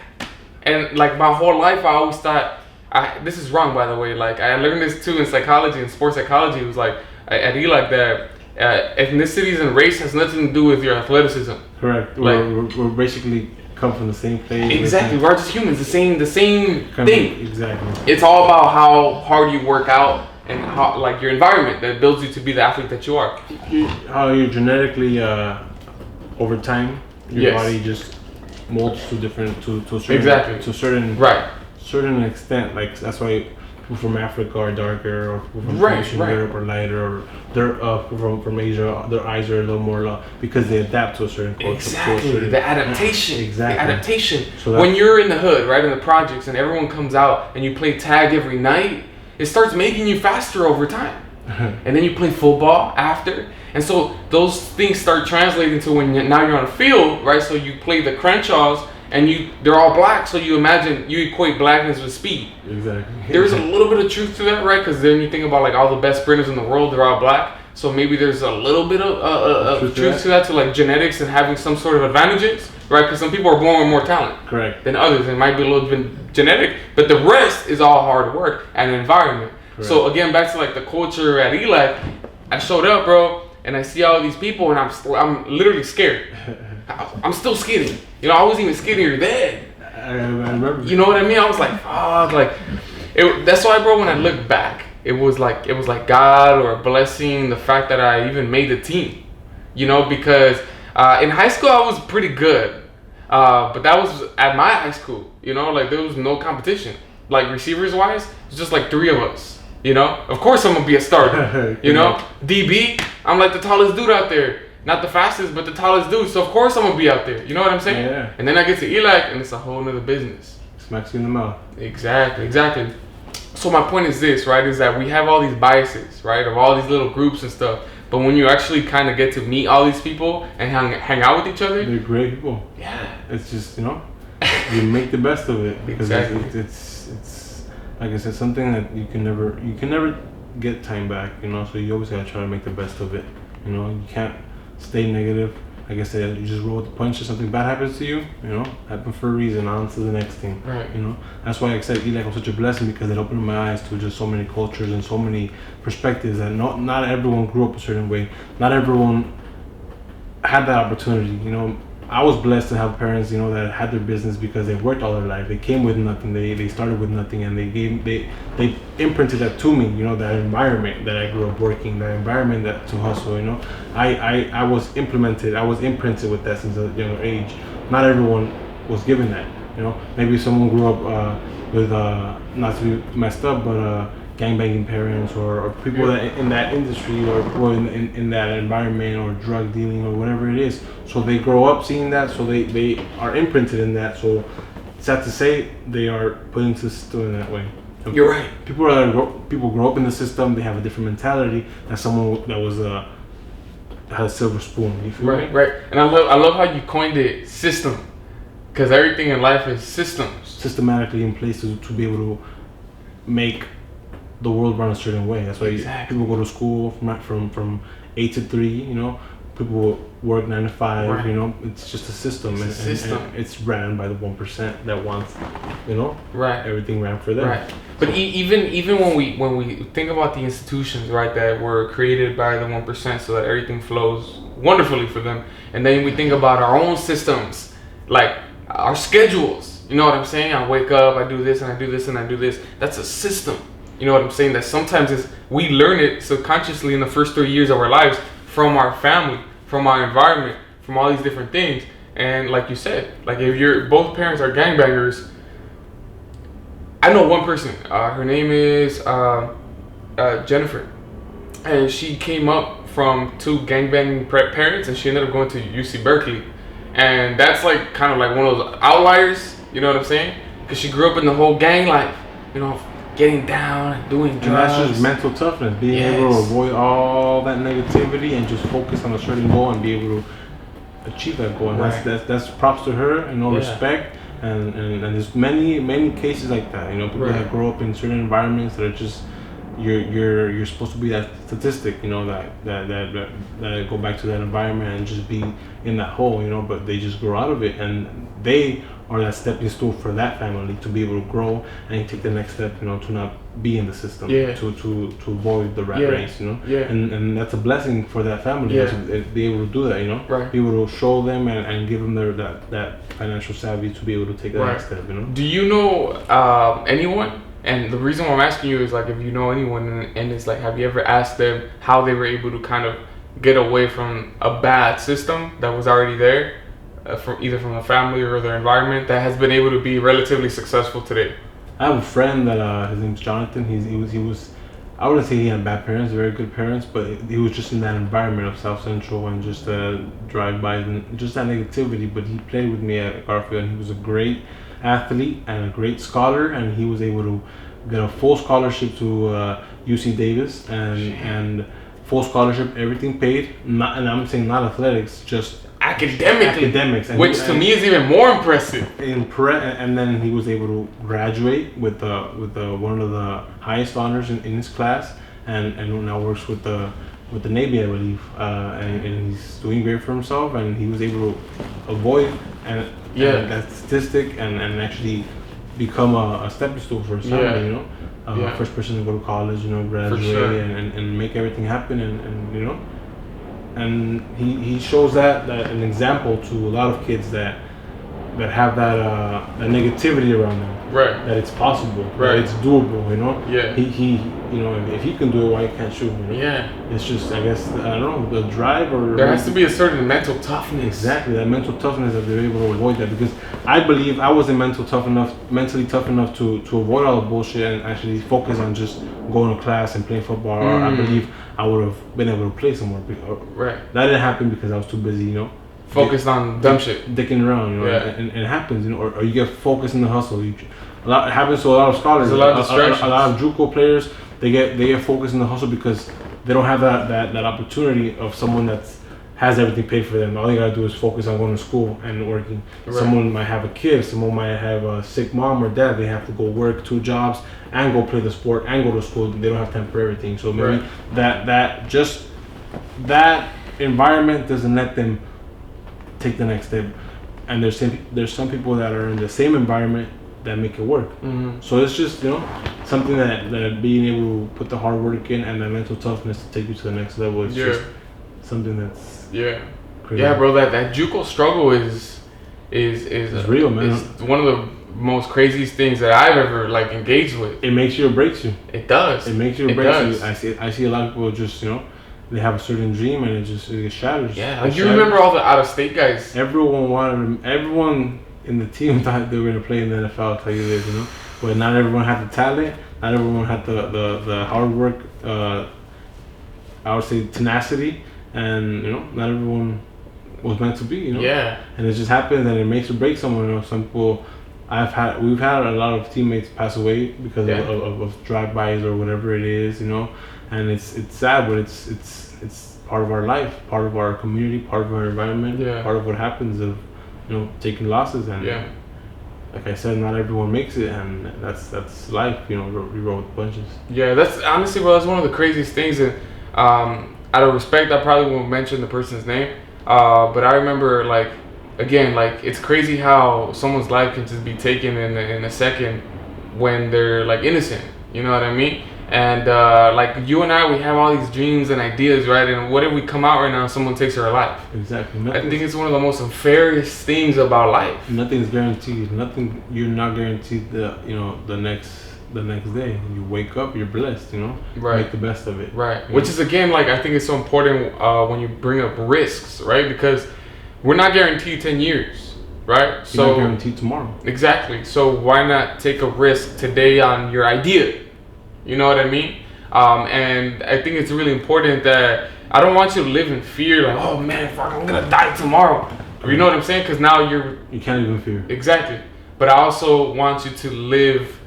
A: And like my whole life, I always thought, this is wrong, by the way. Like I learned this too in psychology, in sports psychology. It was like at Eli that ethnicities and race has nothing to do with your athleticism.
B: Correct. We're basically come from the same place.
A: Exactly. We're just humans. The same thing.
B: Exactly.
A: It's all about how hard you work out and how like your environment that builds you to be the athlete that you are.
B: How you're genetically over time, your body just molds to a certain extent. Like that's why people from Africa are darker, or people from Europe are lighter, or they're from Asia, their eyes are a little more because they adapt to a certain culture.
A: Exactly. The adaptation.
B: Exactly.
A: The adaptation. So when you're in the hood, right, in the projects, and everyone comes out and you play tag every night, it starts making you faster over time. And then you play football after. And so those things start translating to when now you're on a field, right? So you play the Crenshaws, and they're all black, so you equate blackness with speed.
B: Exactly.
A: There's a little bit of truth to that, right? Because then you think about like all the best sprinters in the world, they're all black. So maybe there's a little bit of truth to that, to like genetics and having some sort of advantages, right? Because some people are born with more talent than others. It might be a little bit genetic, but the rest is all hard work and environment. Correct. So again, back to like the culture at Eli, I showed up, bro, and I see all these people, and I'm literally scared. I'm still skidding. You know, I wasn't even skidding then.
B: I remember.
A: You know what I mean? I was like, fuck, like, that's why, bro, when I look back, it was like God or a blessing, the fact that I even made the team. You know, because in high school I was pretty good, but that was at my high school. You know, like there was no competition. Like receivers wise, it's just like 3 of us. You know, of course I'm gonna be a starter. You know, DB, I'm like the tallest dude out there. Not the fastest, but the tallest dude. So of course I'm gonna be out there. You know what I'm saying?
B: Yeah.
A: And then I get to Eli, and it's a whole nother business.
B: Smacks you in the mouth.
A: Exactly. So my point is this, right? Is that we have all these biases, right, of all these little groups and stuff. But when you actually kind of get to meet all these people and hang out with each other,
B: they're great people.
A: Yeah.
B: It's just, you know, you make the best of it, because
A: Exactly.
B: it's like I said, something that you can never get time back, you know. So you always gotta try to make the best of it. You know, you can't stay negative. Like I said, you just roll with the punches. Something bad happens to you, you know, happen for a reason. On to the next thing.
A: Right.
B: You know, that's why I said ELAC was such a blessing, because it opened my eyes to just so many cultures and so many perspectives. And not everyone grew up a certain way. Not everyone had that opportunity. You know, I was blessed to have parents, you know, that had their business because they worked all their life. They came with nothing. They started with nothing, and they imprinted that to me. You know, that environment that I grew up working, that environment that to hustle. You know, I was implemented. I was imprinted with that since a younger age. Not everyone was given that. You know, maybe someone grew up with not to be messed up, but gangbanging parents, or people that in that industry, or in that environment, or drug dealing, or whatever it is. So they grow up seeing that, so they are imprinted in that. So sad to say, they are put into the system in that way. And
A: You're right.
B: people grow up in the system. They have a different mentality than someone that was had a silver spoon. You feel me?
A: Right. And I love how you coined it, system, because everything in life is systems.
B: Systematically in place to be able to make the world run a certain way. That's why people go to school from 8 to 3. You know, people work 9 to 5.
A: Right.
B: You know, it's just a system. And it's ran by the 1% that wants, you know,
A: Right.
B: everything ran for them.
A: Right. But even when we think about the institutions, right, that were created by the 1%, so that everything flows wonderfully for them, and then we think about our own systems, like our schedules. You know what I'm saying? I wake up, I do this, and I do this, and I do this. That's a system. You know what I'm saying? That sometimes we learn it subconsciously in the first 3 years of our lives from our family, from our environment, from all these different things. And like you said, like if both parents are gangbangers, I know one person. Her name is Jennifer, and she came up from 2 gangbanging parents, and she ended up going to UC Berkeley, and that's like kind of like one of those outliers. You know what I'm saying? Because she grew up in the whole gang life. You know, getting down and doing drugs.
B: And that's just mental toughness, being able to avoid all that negativity and just focus on a certain goal and be able to achieve that goal. And that's props to her, and no respect. And there's many cases like that. You know, people that grow up in certain environments that are just you're supposed to be that statistic. You know, that go back to that environment and just be in that hole. You know, but they just grow out of it, and they are that stepping stool for that family to be able to grow and take the next step, you know, to not be in the system, to avoid the rat race, you know, and that's a blessing for that family to be able to do that, you know, be able to show them and give them that financial savvy to be able to take that next step, you know.
A: Do you know anyone? And the reason why I'm asking you is like if you know anyone, and it's like, have you ever asked them how they were able to kind of get away from a bad system that was already there? From either from the family or their environment, that has been able to be relatively successful today?
B: I have a friend that his name's Jonathan. He was I wouldn't say he had bad parents, very good parents, but he was just in that environment of South Central and just drive-by and just that negativity. But he played with me at Garfield, and he was a great athlete and a great scholar, and he was able to get a full scholarship to UC Davis and full scholarship, everything paid. Not, and I'm saying not athletics, just academics,
A: which to me is even more impressive.
B: And then he was able to graduate with one of the highest honors in his class, and now works with the Navy, I believe, and he's doing great for himself, and he was able to avoid and that statistic and actually become a stepping stool for his family, you know. First person to go to college, you know, graduate and make everything happen, and you know. And he shows that an example to a lot of kids that have that negativity around them.
A: Right.
B: That it's possible. Right. That it's doable. You know.
A: Yeah.
B: He you know, if he can do it, why can't you? You know?
A: Yeah.
B: It's just, I guess, I don't know, the drive, or
A: there has to be a certain mental toughness.
B: Exactly, that mental toughness, that they're able to avoid that, because I believe I wasn't mentally tough enough to avoid all the bullshit and actually focus on just going to class and playing football. I believe I would have been able to play somewhere.
A: Right.
B: That didn't happen because I was too busy, you know,
A: focused on dumb shit,
B: dicking around, you know,
A: Yeah.
B: and it happens, you know, or you get focused in the hustle. It happens to a lot of scholars.
A: There's a lot of distractions.
B: A lot of JUCO players, they get focused in the hustle because they don't have that opportunity of someone that's has everything paid for them. All they gotta do is focus on going to school and working.
A: Right.
B: Someone might have a kid, someone might have a sick mom or dad. They have to go work 2 jobs and go play the sport and go to school. They don't have time for everything. So maybe that environment doesn't let them take the next step. And there's some people that are in the same environment that make it work.
A: Mm-hmm.
B: So it's just, you know, something that being able to put the hard work in and the mental toughness to take you to the next level is just something that's crazy.
A: Yeah, bro. That JUCO struggle is
B: real, man.
A: Is one of the most craziest things that I've ever like engaged with.
B: It makes you or breaks you.
A: It does.
B: It makes you or breaks you. I see a lot of people just, you know, they have a certain dream and it shatters.
A: Yeah, like you remember all the out of state guys.
B: Everyone in the team thought they were gonna play in the NFL. I'll tell you this, you know, but not everyone had the talent. Not everyone had the hard work. I would say tenacity. And you know, not everyone was meant to be, you know.
A: Yeah.
B: And it just happens, and it makes or breaks someone. You know, some people, we've had a lot of teammates pass away because of drive-bys or whatever it is, you know. And it's sad, but it's part of our life, part of our community, part of our environment, part of what happens of, you know, taking losses. And like I said, not everyone makes it, and that's life, you know. We roll with punches. Yeah,
A: that's honestly, well, that's one of the craziest things. And out of respect, I probably won't mention the person's name, but I remember, like, again, like, it's crazy how someone's life can just be taken in a second when they're like innocent, you know what I mean? And like you and I, we have all these dreams and ideas, right? And what if we come out right now and someone takes our life?
B: Exactly.
A: I think it's one of the most unfairest things about life.
B: Nothing's guaranteed. You're not guaranteed the next day. You wake up, you're blessed, you know?
A: Right.
B: Make the best of it.
A: Right. Which is, again, like, I think it's so important when you bring up risks, right? Because we're not guaranteed 10 years, right?
B: You're not guaranteed tomorrow.
A: Exactly. So why not take a risk today on your idea? You know what I mean? And I think it's really important that I don't want you to live in fear, like, oh man, fuck, I'm gonna die tomorrow. You know what I'm saying? Because now you
B: can't live in fear.
A: Exactly. But I also want you to live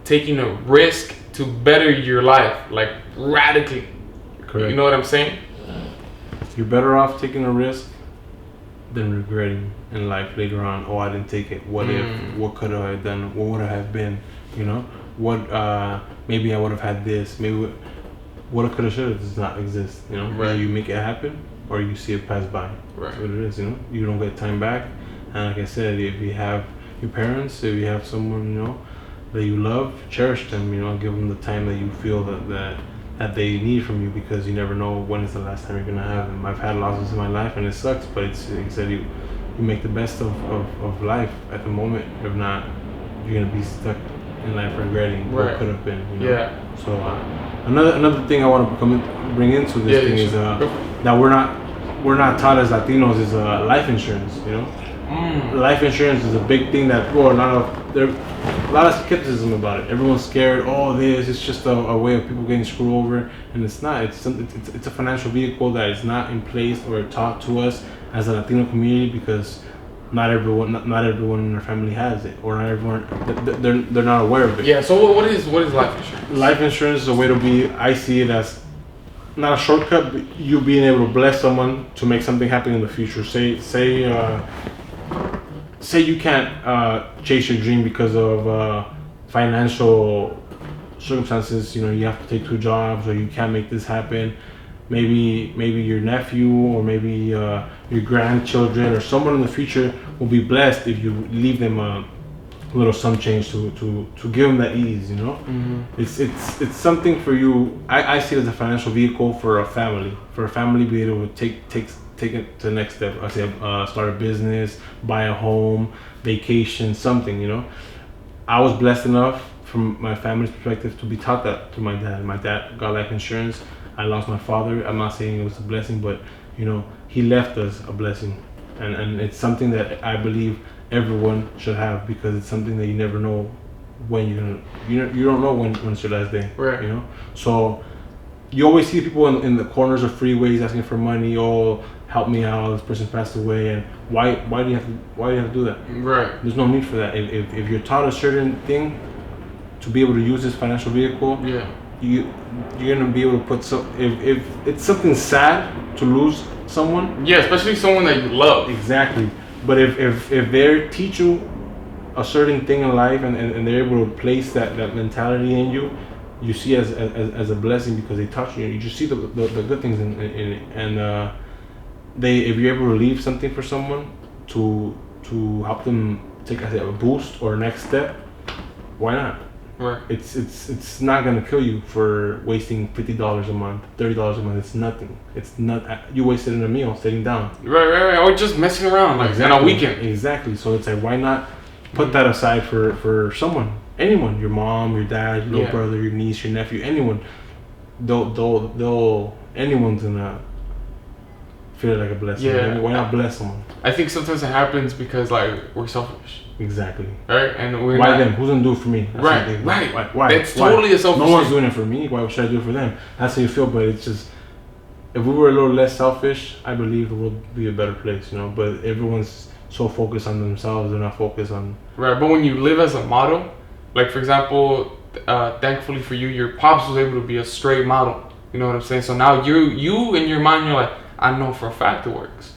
A: taking a risk to better your life, like radically.
B: Correct.
A: You know what I'm saying?
B: You're better off taking a risk than regretting in life later on. Oh, I didn't take it. What if? What could I have done? What would I have been? You know? What? Maybe I would have had this. Maybe what could have, should have does not exist. You know?
A: Right.
B: Either you make it happen or you see it pass by.
A: Right.
B: That's what it is. You know? You don't get time back. And like I said, if you have your parents, if you have someone, you know, that you love, cherish them, you know, give them the time that you feel that they need from you, because you never know when is the last time you're gonna have them. I've had losses in my life and it sucks, but it's, like I said, you make the best of life at the moment. If not, you're gonna be stuck in life regretting what could have been, you know? Yeah. So another thing I want to bring into this thing is that we're not taught as Latinos is life insurance, you know? Life insurance is a big thing that there's a lot of skepticism about it. Everyone's scared. Oh, it's just a way of people getting screwed over, and it's not. It's a financial vehicle that is not in place or taught to us as a Latino community, because not everyone in their family has it, or not everyone they're not aware of it.
A: Yeah. So what is life insurance? Life
B: insurance is a way to be. I see it as not a shortcut, but you being able to bless someone to make something happen in the future. Say you can't chase your dream because of financial circumstances. You know, you have to take 2 jobs, or you can't make this happen. Maybe your nephew, or maybe your grandchildren, or someone in the future will be blessed if you leave them a little some change to give them that ease. You know, it's something for you. I see it as a financial vehicle for a family. For a family to be able to take it to the next step. I say start a business, buy a home, vacation, something, you know. I was blessed enough from my family's perspective to be taught that to my dad. My dad got life insurance. I lost my father. I'm not saying it was a blessing, but you know, he left us a blessing. And it's something that I believe everyone should have, because it's something that you never know when you don't know when's your last day.
A: Right.
B: You know? So you always see people in the corners of freeways asking for money. Oh, help me out! This person passed away, and why do you have to do that?
A: Right.
B: There's no need for that. If you're taught a certain thing to be able to use this financial vehicle,
A: Yeah.
B: you're gonna be able to put if it's something sad to lose someone.
A: Yeah, especially someone that you love.
B: Exactly. But if they teach you a certain thing in life and they're able to place that mentality in you, you see as a blessing because they touch you. You just see the good things in it, and if you're able to leave something for someone to help them take a boost or a next step, why not?
A: Right.
B: It's not gonna kill you for wasting $50 a month, $30 a month. It's nothing. It's not. You wasted in a meal sitting down.
A: Right. Or just messing around like on a weekend.
B: Exactly. So it's like, why not put that aside for someone, anyone, your mom, your dad, your little brother, your niece, your nephew, anyone. They'll anyone's gonna feel like a blessing.
A: Yeah.
B: Why not bless someone?
A: I think sometimes it happens because like we're selfish.
B: Exactly.
A: Right? And we're
B: why
A: not,
B: them? Who's gonna do it for me? That's
A: right.
B: Why?
A: It's totally a selfish
B: No one's
A: thing.
B: doing it for me. Why should I do it for them? That's how you feel. But it's just, if we were a little less selfish, I believe the world would be a better place. But everyone's so focused on themselves, they're not focused on.
A: Right. But when you live as a model, like for example, thankfully for you, your pops was able to be a straight model. You know what I'm saying? So now you in your mind, you're like, I know for a fact it works.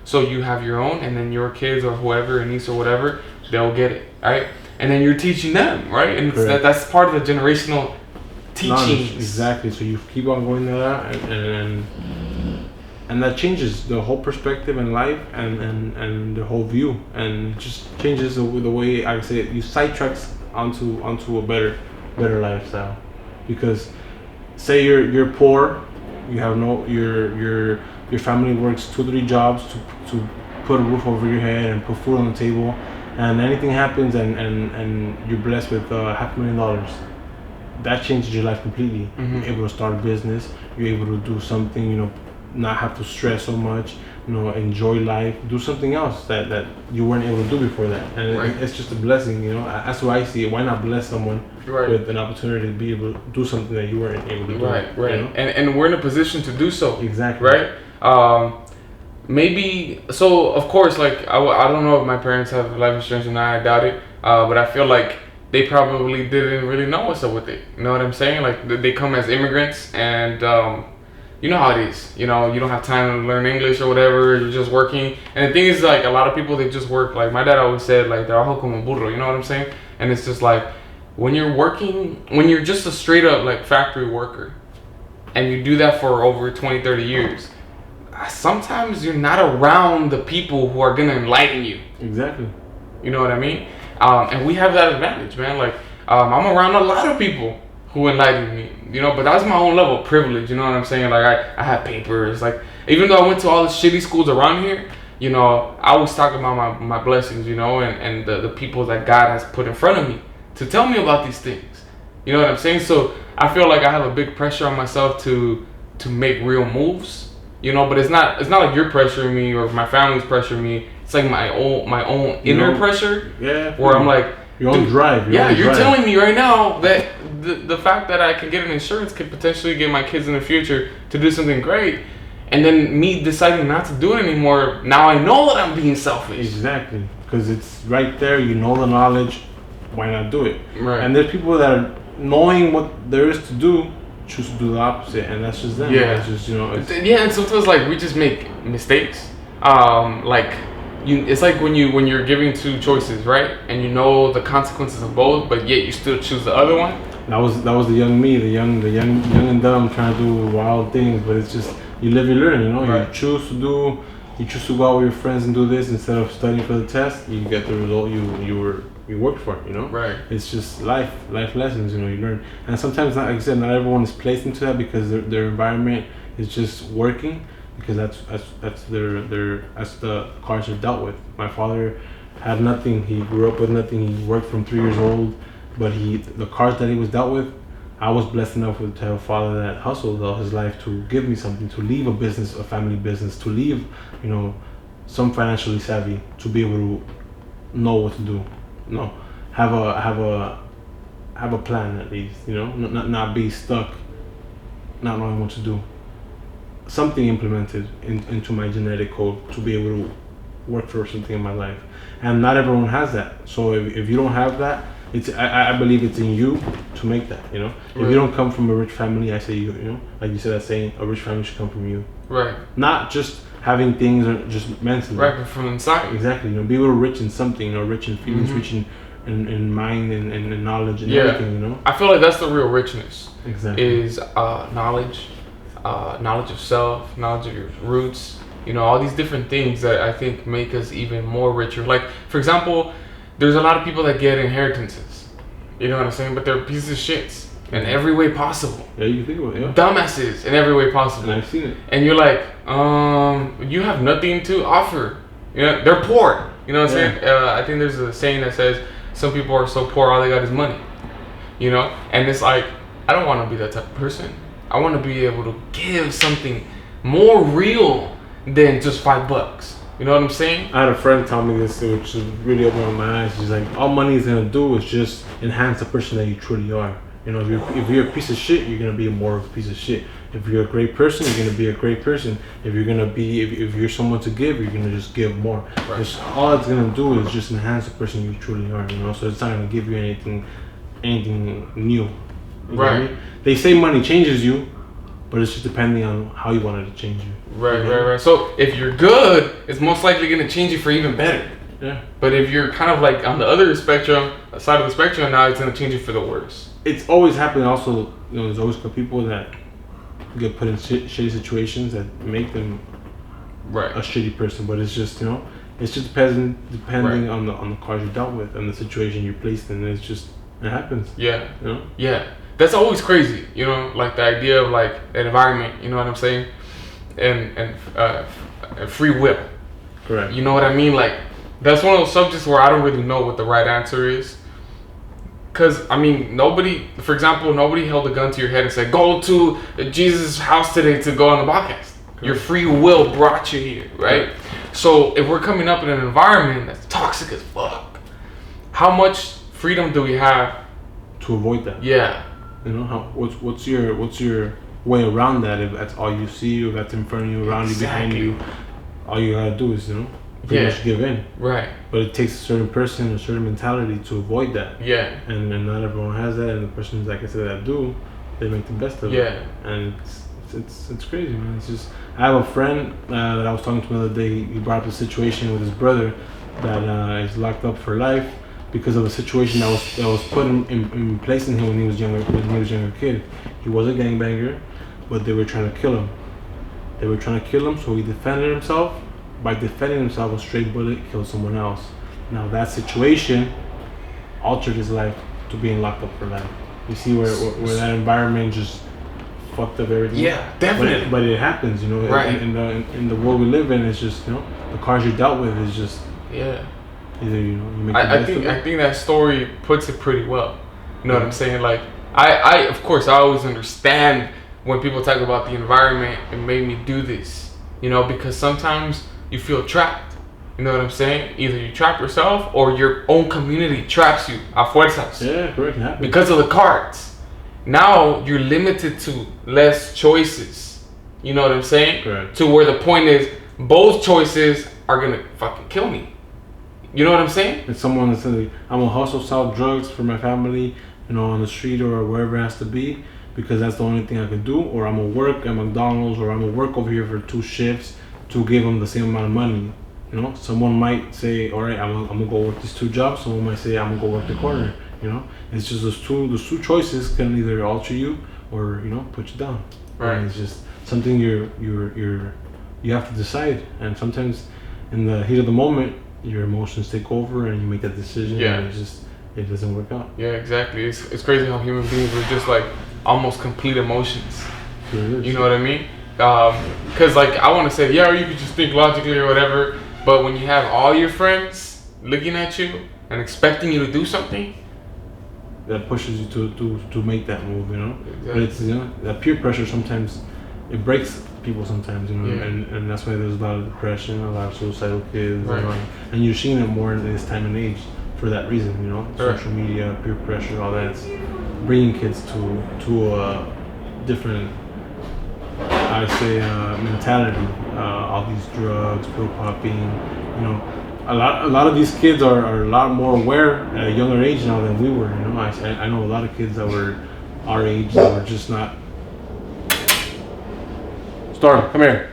A: So you have your own, and then your kids or whoever, a niece or whatever, they'll get it, right? And then you're teaching them, right? And that's part of the generational teachings.
B: Exactly. So you keep on going to that, and that changes the whole perspective in life and the whole view, and just changes the way I say it. You sidetracks onto a better lifestyle, because say you're poor, you have your family works 2-3 jobs to put a roof over your head and put food on the table, and anything happens and you're blessed with $500,000. That changes your life completely.
A: Mm-hmm.
B: You're able to start a business, you're able to do something, not have to stress so much, enjoy life, do something else that you weren't able to do before that. And it's just a blessing, That's why I see it. Why not bless someone with an opportunity to be able to do something that you weren't able to do?
A: Right. And we're in a position to do so.
B: Exactly.
A: Right? Maybe, so of course, like, I don't know if my parents have life insurance or not, I doubt it, but I feel like they probably didn't really know what's up with it. You know what I'm saying? Like, they come as immigrants, and you know how it is. You don't have time to learn English or whatever, you're just working. And the thing is, like, a lot of people, they just work, like, my dad always said, like, trabajo como burro, you know what I'm saying? And it's just like, when you're just a straight up, like, factory worker, and you do that for over 20, 30 years, sometimes you're not around the people who are gonna enlighten you.
B: Exactly.
A: You know what I mean? And we have that advantage, man. Like, I'm around a lot of people who enlighten me, but that's my own level of privilege. You know what I'm saying? Like, I have papers. Like, even though I went to all the shitty schools around here, I always talk about my blessings, and the people that God has put in front of me to tell me about these things. You know what I'm saying? So I feel like I have a big pressure on myself to make real moves. But it's not like you're pressuring me or my family's pressuring me. It's like my own inner pressure.
B: Yeah.
A: Where I'm like,
B: your own drive.
A: You're telling me right now that the fact that I can get an insurance could potentially get my kids in the future to do something great, and then me deciding not to do it anymore. Now I know that I'm being selfish.
B: Exactly, because it's right there. You know the knowledge. Why not do it?
A: Right.
B: And there's people that are knowing what there is to do, choose to do the opposite, and that's just them.
A: Yeah.
B: It's just
A: and sometimes like we just make mistakes. It's like when you're giving two choices, right? And you know the consequences of both, but yet you still choose the other one.
B: That was the young me, the young and dumb, trying to do wild things. But it's just you live, you learn.
A: Right.
B: You choose to go out with your friends and do this instead of studying for the test. You get the result you worked for.
A: Right.
B: It's just life lessons. You learn, and sometimes, like I said, not everyone is placed into that because their environment is just working. Because that's the cards are dealt with. My father had nothing. He grew up with nothing. He worked from 3 years old, but the cards that he was dealt with, I was blessed enough to have a father that hustled all his life to give me something, to leave a family business, to leave, some financially savvy, to be able to know what to do. Have a plan at least. Not be stuck not knowing what to do. Something implemented into my genetic code to be able to work for something in my life, and not everyone has that. So if you don't have that, I believe it's in you to make that. You know, if you don't come from a rich family, I say you know, like you said, that saying, a rich family should come from you.
A: Right.
B: Not just having things or just mentally.
A: Right, but from inside.
B: Exactly. You know, be able to rich in something. You know, rich in feelings, rich in mind and knowledge and everything. You know.
A: I feel like that's the real richness.
B: Exactly.
A: Is knowledge, knowledge of self, knowledge of your roots. You know, all these different things that I think make us even more richer. Like, for example, there's a lot of people that get inheritances. You know what I'm saying? But they're pieces of shits in every way possible.
B: Yeah, you think about it. Yeah.
A: Dumbasses in every way possible.
B: And I've seen it.
A: And you're like, you have nothing to offer. You know, they're poor. You know what I'm saying? I think there's a saying that says some people are so poor all they got is money. You know, and it's like, I don't want to be that type of person. I want to be able to give something more real than just $5. You know what I'm saying?
B: I had a friend tell me this, which really opened my eyes. She's like, all money is gonna do is just enhance the person that you truly are. You know, if you're a piece of shit, you're gonna be more of a piece of shit. If you're a great person, you're gonna be a great person. If you're someone to give, you're gonna just give more. Right. All it's gonna do is just enhance the person you truly are. You know, so it's not gonna give you anything new. You know what I mean? They say money changes you, but it's just depending on how you want it to change you.
A: Right. So if you're good, it's most likely going to change you for even better.
B: Yeah.
A: But if you're kind of like on the other spectrum, side of the spectrum, now it's going to change you for the worse.
B: It's always happening. Also, you know, there's always people that get put in shitty situations that make them a shitty person. But it's just, you know, it's just depending on the cards you dealt with and the situation you're placed in. It happens.
A: Yeah.
B: You know?
A: Yeah. That's always crazy, you know, like the idea of like an environment, you know what I'm saying, and free will.
B: Correct.
A: You know what I mean? Like that's one of those subjects where I don't really know what the right answer is. Cause I mean, nobody held a gun to your head and said, "Go to Jesus' house today to go on the podcast." Correct. Your free will brought you here, right? So if we're coming up in an environment that's toxic as fuck, how much freedom do we have
B: to avoid that?
A: Yeah.
B: You know, what's your way around that? If that's all you see, or that's in front of you, around you, behind you, all you gotta do is, you know, pretty much give in.
A: Right.
B: But it takes a certain person, a certain mentality to avoid that.
A: Yeah.
B: And not everyone has that, and the persons, like I said, that do, they make the best of it.
A: Yeah.
B: And it's crazy, man. It's just, I have a friend that I was talking to the other day. He brought up a situation with his brother that is locked up for life, because of a situation that was put in place in him when he was younger kid. He was a gangbanger, but they were trying to kill him. So he defended himself. By defending himself, a straight bullet killed someone else. Now that situation altered his life to being locked up for life. You see where that environment just fucked up everything.
A: Yeah, definitely.
B: But it happens, you know.
A: Right.
B: In the world we live in, it's just, you know, the cards you dealt with is just.
A: Yeah.
B: Either, you know, you make
A: I think that story puts it pretty well. You know what I'm saying? Like I of course I always understand when people talk about the environment and made me do this. You know, because sometimes you feel trapped. You know what I'm saying? Either you trap yourself or your own community traps you a fuerzas.
B: Yeah, correct.
A: Because of the cards. Now you're limited to less choices. You know what I'm saying?
B: Correct.
A: To where the point is both choices are gonna fucking kill me. You know what I'm saying?
B: It's someone that says, I'm gonna hustle, sell drugs for my family, you know, on the street or wherever it has to be, because that's the only thing I can do, or I'm gonna work at McDonald's, or I'm gonna work over here for 2 shifts to give them the same amount of money. You know, someone might say, all right, I'm gonna go work these 2 jobs. Someone might say, I'm gonna go work the corner. You know, it's just those two choices can either alter you or, you know, put you down.
A: Right.
B: And it's just something you have to decide. And sometimes in the heat of the moment, your emotions take over and you make that decision.
A: Yeah.
B: And it doesn't work out.
A: Yeah, exactly. It's crazy how human beings are just like almost complete emotions.
B: Sure.
A: You know what I mean? Because like I want to say, yeah, or you could just think logically or whatever. But when you have all your friends looking at you and expecting you to do something,
B: that pushes you to make that move, you know.
A: Exactly.
B: But it's, you know, that peer pressure sometimes it breaks people sometimes, you know.
A: Yeah.
B: And that's why there's a lot of depression, a lot of suicidal kids,
A: Right.
B: and you're seeing it more in this time and age for that reason, you know.
A: Right.
B: Social media, peer pressure, all that's bringing kids to a different I say mentality. All these drugs, pill popping. You know, a lot of these kids are a lot more aware at a younger age now than we were. You know, I know a lot of kids that were our age that were just not. Storm, come here.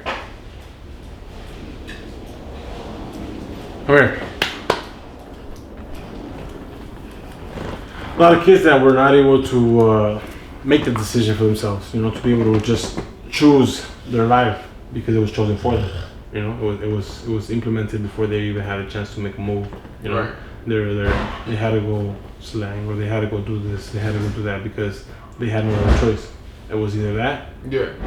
B: Come here. A lot of kids that were not able to make the decision for themselves, you know, to be able to just choose their life because it was chosen for them. You know, it was implemented before they even had a chance to make a move. You know,
A: Right.
B: They had to go slang, or they had to go do this, they had to go do that because they had no other choice. It was either that,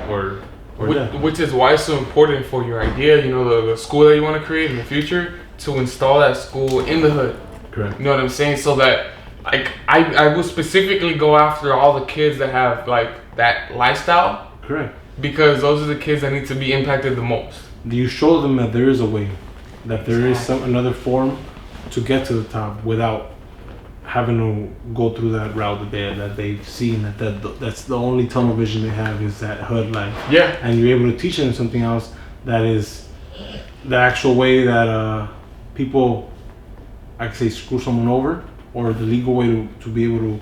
B: or that.
A: Which is why it's so important for your idea, you know, the school that you want to create in the future, to install that school in the hood.
B: Correct.
A: You know what I'm saying? So that, like, I will specifically go after all the kids that have, like, that lifestyle.
B: Correct.
A: Because those are the kids that need to be impacted the most.
B: Do you show them that there is a way, that there is another form to get to the top without having to go through that route that they've seen, that's the only tunnel vision they have is that hood life.
A: Yeah.
B: And you're able to teach them something else that is the actual way that people, I could say, screw someone over, or the legal way to be able to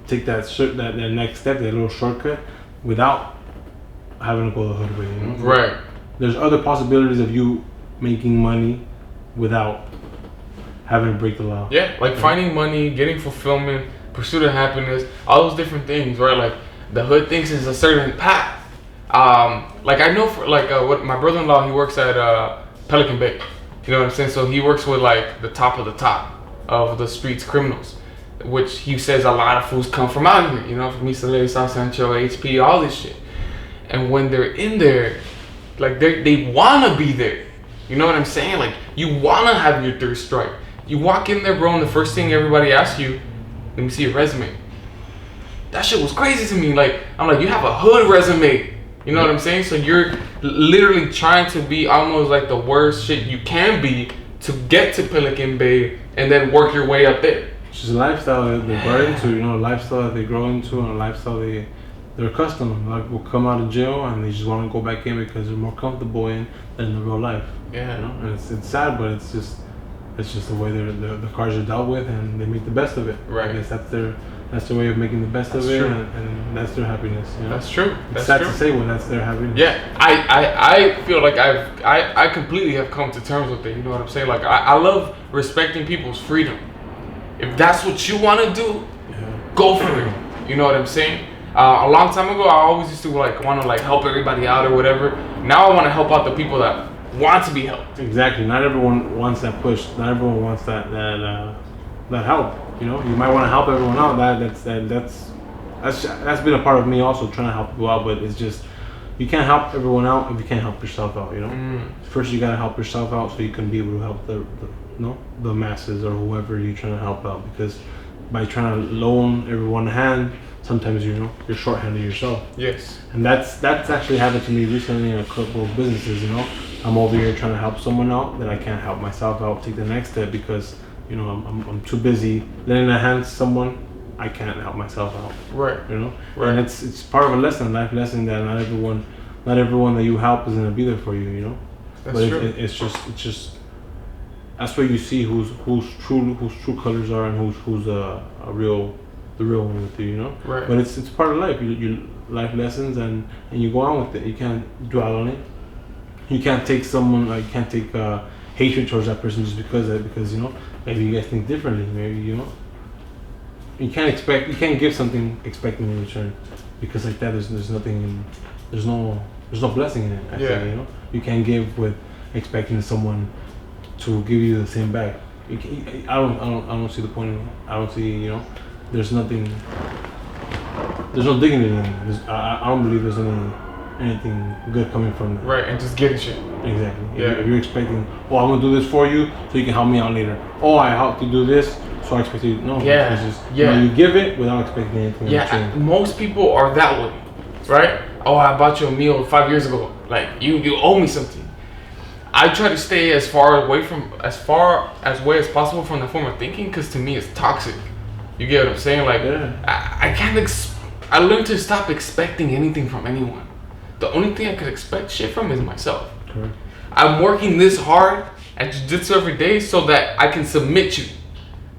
B: take that next step, that little shortcut, without having to go the hood way. You know?
A: Right.
B: There's other possibilities of you making money without having to break the law.
A: Yeah, like finding money, getting fulfillment, pursuit of happiness, all those different things, right? Like the hood thinks is a certain path. Like I know for what my brother-in-law, he works at Pelican Bay. You know what I'm saying? So he works with like the top of the streets criminals, which he says a lot of fools come from out here. You know, from East LA, South Santoyo, HP, all this shit. And when they're in there, like they wanna be there. You know what I'm saying? Like you wanna have your third strike. You walk in there, bro, and the first thing everybody asks you, let me see your resume. That shit was crazy to me. Like, I'm like, you have a hood resume. You know what I'm saying? So you're literally trying to be almost like the worst shit you can be to get to Pelican Bay and then work your way up there.
B: It's just a lifestyle that they grow into, you know, a lifestyle that they grow into, and a lifestyle they're accustomed. Like, will come out of jail and they just want to go back in because they're more comfortable in than the real life.
A: Yeah.
B: You know, and it's sad, but it's just the way the cards are dealt with, and they make the best of it.
A: Right.
B: I guess that's their way of making the best of it, and that's their happiness. You know?
A: That's true.
B: It's sad to say, when that's their happiness.
A: Yeah, I feel like I completely have come to terms with it. You know what I'm saying? Like I love respecting people's freedom. If that's what you want to do, go for it. You know what I'm saying? A long time ago, I always used to want to help everybody out or whatever. Now I want to help out the people that want to be helped.
B: Exactly. Not everyone wants that push. Not everyone wants that help. You know, you might want to help everyone out. That's been a part of me also, trying to help people out. But it's just, you can't help everyone out if you can't help yourself out. You know, first you gotta help yourself out so you can be able to help the masses or whoever you're trying to help out. Because by trying to loan everyone a hand, sometimes you're shorthanded yourself.
A: Yes.
B: And that's actually happened to me recently in a couple of businesses. You know, I'm over here trying to help someone out, then I can't help myself out, take the next step because, you know, I'm too busy lending a hand to someone. I can't help myself out.
A: Right.
B: You know.
A: Right.
B: And it's part of a life lesson that not everyone that you help is gonna be there for you. You know.
A: That's
B: but
A: true.
B: It's just that's where you see whose true colors are and who's the real one with you. You know.
A: Right.
B: But it's part of life. You life lessons, and you go on with it. You can't dwell on it. You can't take you can't take hatred towards that person just because you know, maybe you guys think differently. Maybe, you know, you can't give something expecting in return, because like that there's no blessing in it. I think, you know, you can't give with expecting someone to give you the same back. I don't see the point in it. I don't see, you know, there's no dignity in it. I don't believe there's anything good coming from that.
A: Right, and just getting shit.
B: Exactly.
A: Yeah.
B: If you're expecting, I'm gonna do this for you so you can help me out later. I helped you do this, so I expect you. No.
A: Yeah.
B: It's just,
A: yeah.
B: You give it without expecting anything.
A: Yeah. Most people are that way, right? I bought you a meal 5 years ago. Like you owe me something. I try to stay as far away as possible from that form of thinking, because to me it's toxic. You get what I'm saying? Like, I can't. I learned to stop expecting anything from anyone. the only thing I could expect shit from is myself.
B: Correct.
A: I'm working this hard at jiu-jitsu every day so that I can submit you.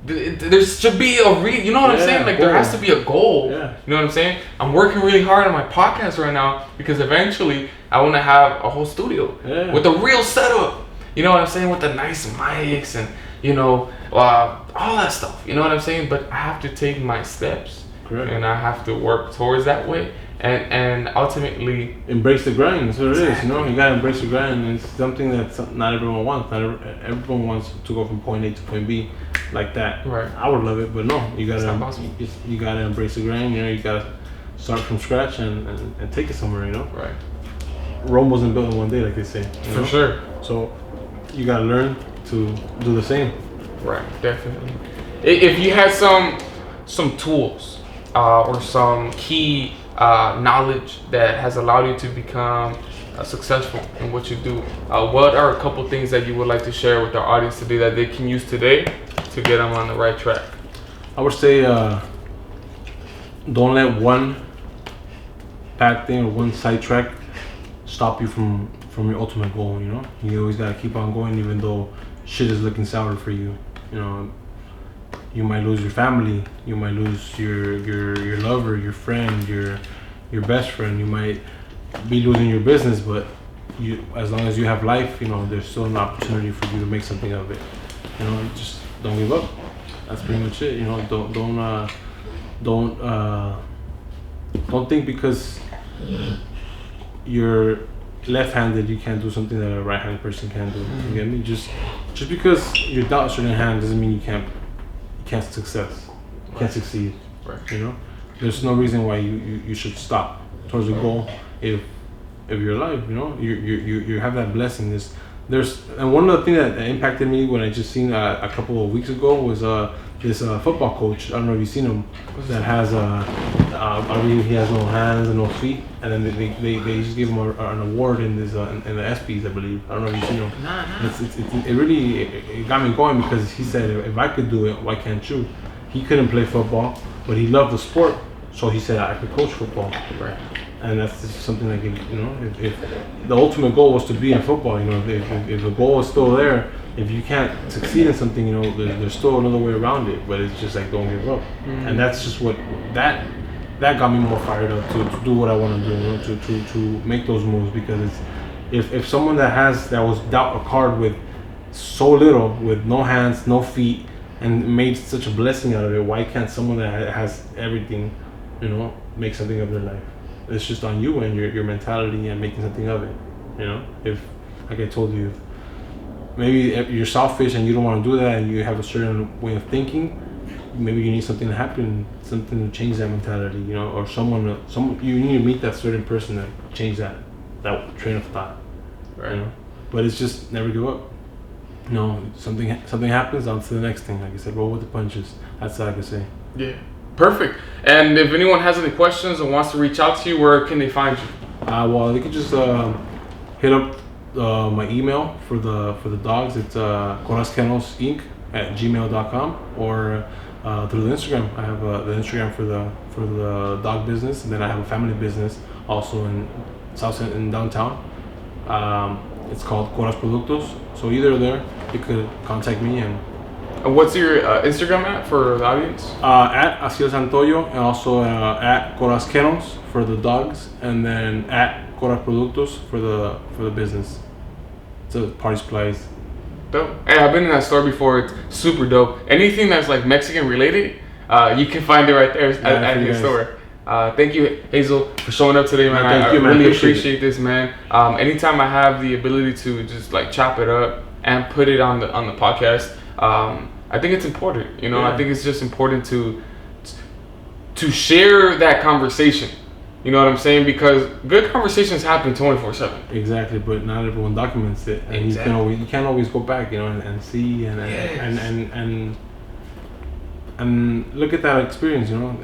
A: There should be you know what I'm saying? Like, there has to be a goal.
B: Yeah.
A: You know what I'm saying? I'm working really hard on my podcast right now because eventually I want to have a whole studio with a real setup. You know what I'm saying? With the nice mics and, you know, all that stuff. You know what I'm saying? But I have to take my steps.
B: Correct.
A: And I have to work towards that way. And ultimately
B: embrace the grind. That's what it is. You know, you gotta embrace the grind. And it's something that not everyone wants. Everyone wants to go from point A to point B like that.
A: Right.
B: I would love it, but no. You gotta.
A: It's not possible.
B: You gotta embrace the grind. You know, you gotta start from scratch and take it somewhere. You know.
A: Right.
B: Rome wasn't built in one day, like they say.
A: For sure.
B: So you gotta learn to do the same.
A: Right. Definitely. If you had some tools or some key knowledge that has allowed you to become successful in what you do, what are a couple things that you would like to share with our audience today that they can use today to get them on the right track?
B: I would say don't let one bad thing or one sidetrack stop you from your ultimate goal. You know, you always gotta keep on going even though shit is looking sour for you. You know, you might lose your family, you might lose your lover, your friend, your best friend. You might be losing your business, but as long as you have life, you know, there's still an opportunity for you to make something of it. You know, just don't give up. That's pretty much it. You know, don't think because you're left-handed you can't do something that a right-handed person can do. You get me? Just because you're down a certain hand doesn't mean you can't succeed.
A: Right.
B: You know, there's no reason why you should stop towards a goal if you're alive. You know, you have that blessing. And one of the things that impacted me when I just seen a couple of weeks ago was this football coach. I don't know if you've seen him. That has I believe he has no hands and no feet, and then they just gave him an award in the ESPYs, I believe. I don't know if you've seen him.
A: Nah.
B: It really got me going because he said if I could do it, why can't you? He couldn't play football, but he loved the sport, so he said I could coach football.
A: Right.
B: And that's just something like, you know, if the ultimate goal was to be in football, you know, if the goal is still there, if you can't succeed in something, you know, there's still another way around it. But it's just like, don't give up. Mm-hmm. And that's just what that got me more fired up to do what I want to do, you know, to make those moves. Because if someone that was dealt a card with so little, with no hands, no feet, and made such a blessing out of it, why can't someone that has everything, you know, make something of their life? It's just on you and your mentality and making something of it. You know, if, like I told you, maybe you're selfish and you don't want to do that and you have a certain way of thinking, maybe you need something to happen, something to change that mentality, you know, or someone you need to meet that certain person that change that train of thought. Right. You know? But it's just never give up. You know, something happens, on to the next thing. Like I said, roll with the punches. That's all I can say.
A: Yeah. Perfect. And if anyone has any questions or wants to reach out to you, where can they find you?
B: Well, they can just hit up my email for the DAWGS. It's corasquenosinc@gmail.com, or through the Instagram. I have the Instagram for the dog business, and then I have a family business also in downtown. It's called Coras Productos. So either there, you could contact me.
A: And what's your Instagram at for the audience?
B: At Santoyo, and also at Corasquenos for the DAWGS, and then at Coras Productos for the business. It's a party supplies.
A: Dope. Hey, I've been in that store before. It's super dope. Anything that's like Mexican related, you can find it right there at your store. Thank you, Hazel, for showing up today, man. I really appreciate this, man. Anytime I have the ability to just like chop it up and put it on the podcast, I think it's important. You know, I think it's just important to share that conversation. You know what I'm saying? Because good conversations happen 24/7.
B: Exactly, but not everyone documents it, and you can't always go back, you know, and see and look at that experience. You know,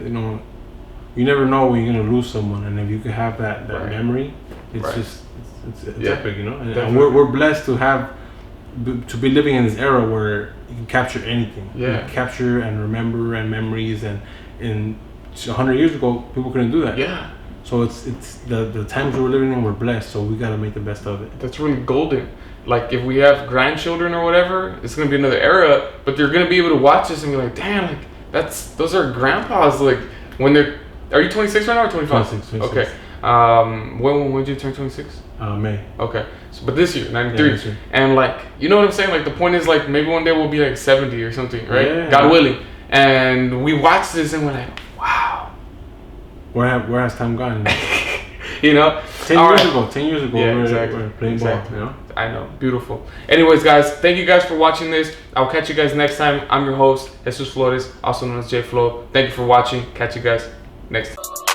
B: you never know when you're gonna lose someone, and if you can have that memory, it's just it's epic, you know. And we're blessed to be living in this era where you can capture anything. Yeah. You can capture and remember and memories, and 100 years ago people couldn't do that.
A: Yeah.
B: So it's the times we're living in, we're blessed. So we gotta make the best of it.
A: That's really golden. Like if we have grandchildren or whatever, it's gonna be another era. But they're gonna be able to watch this and be like, damn, like those are grandpas. Like when they're, are you 26 right now or 25?
B: 26.
A: Okay. When did you turn 26?
B: May.
A: Okay. So, but this year, 93.
B: Yeah, this year.
A: And like, you know what I'm saying? Like the point is like maybe one day we'll be like 70 or something, right?
B: Yeah.
A: God willing. And we watch this and we're like, wow.
B: Where has time gone?
A: You know?
B: 10 years ago,
A: yeah,
B: we're playing ball, you know?
A: I know. Beautiful. Anyways, guys, thank you guys for watching this. I'll catch you guys next time. I'm your host, Jesus Flores, also known as J Flo. Thank you for watching. Catch you guys next time.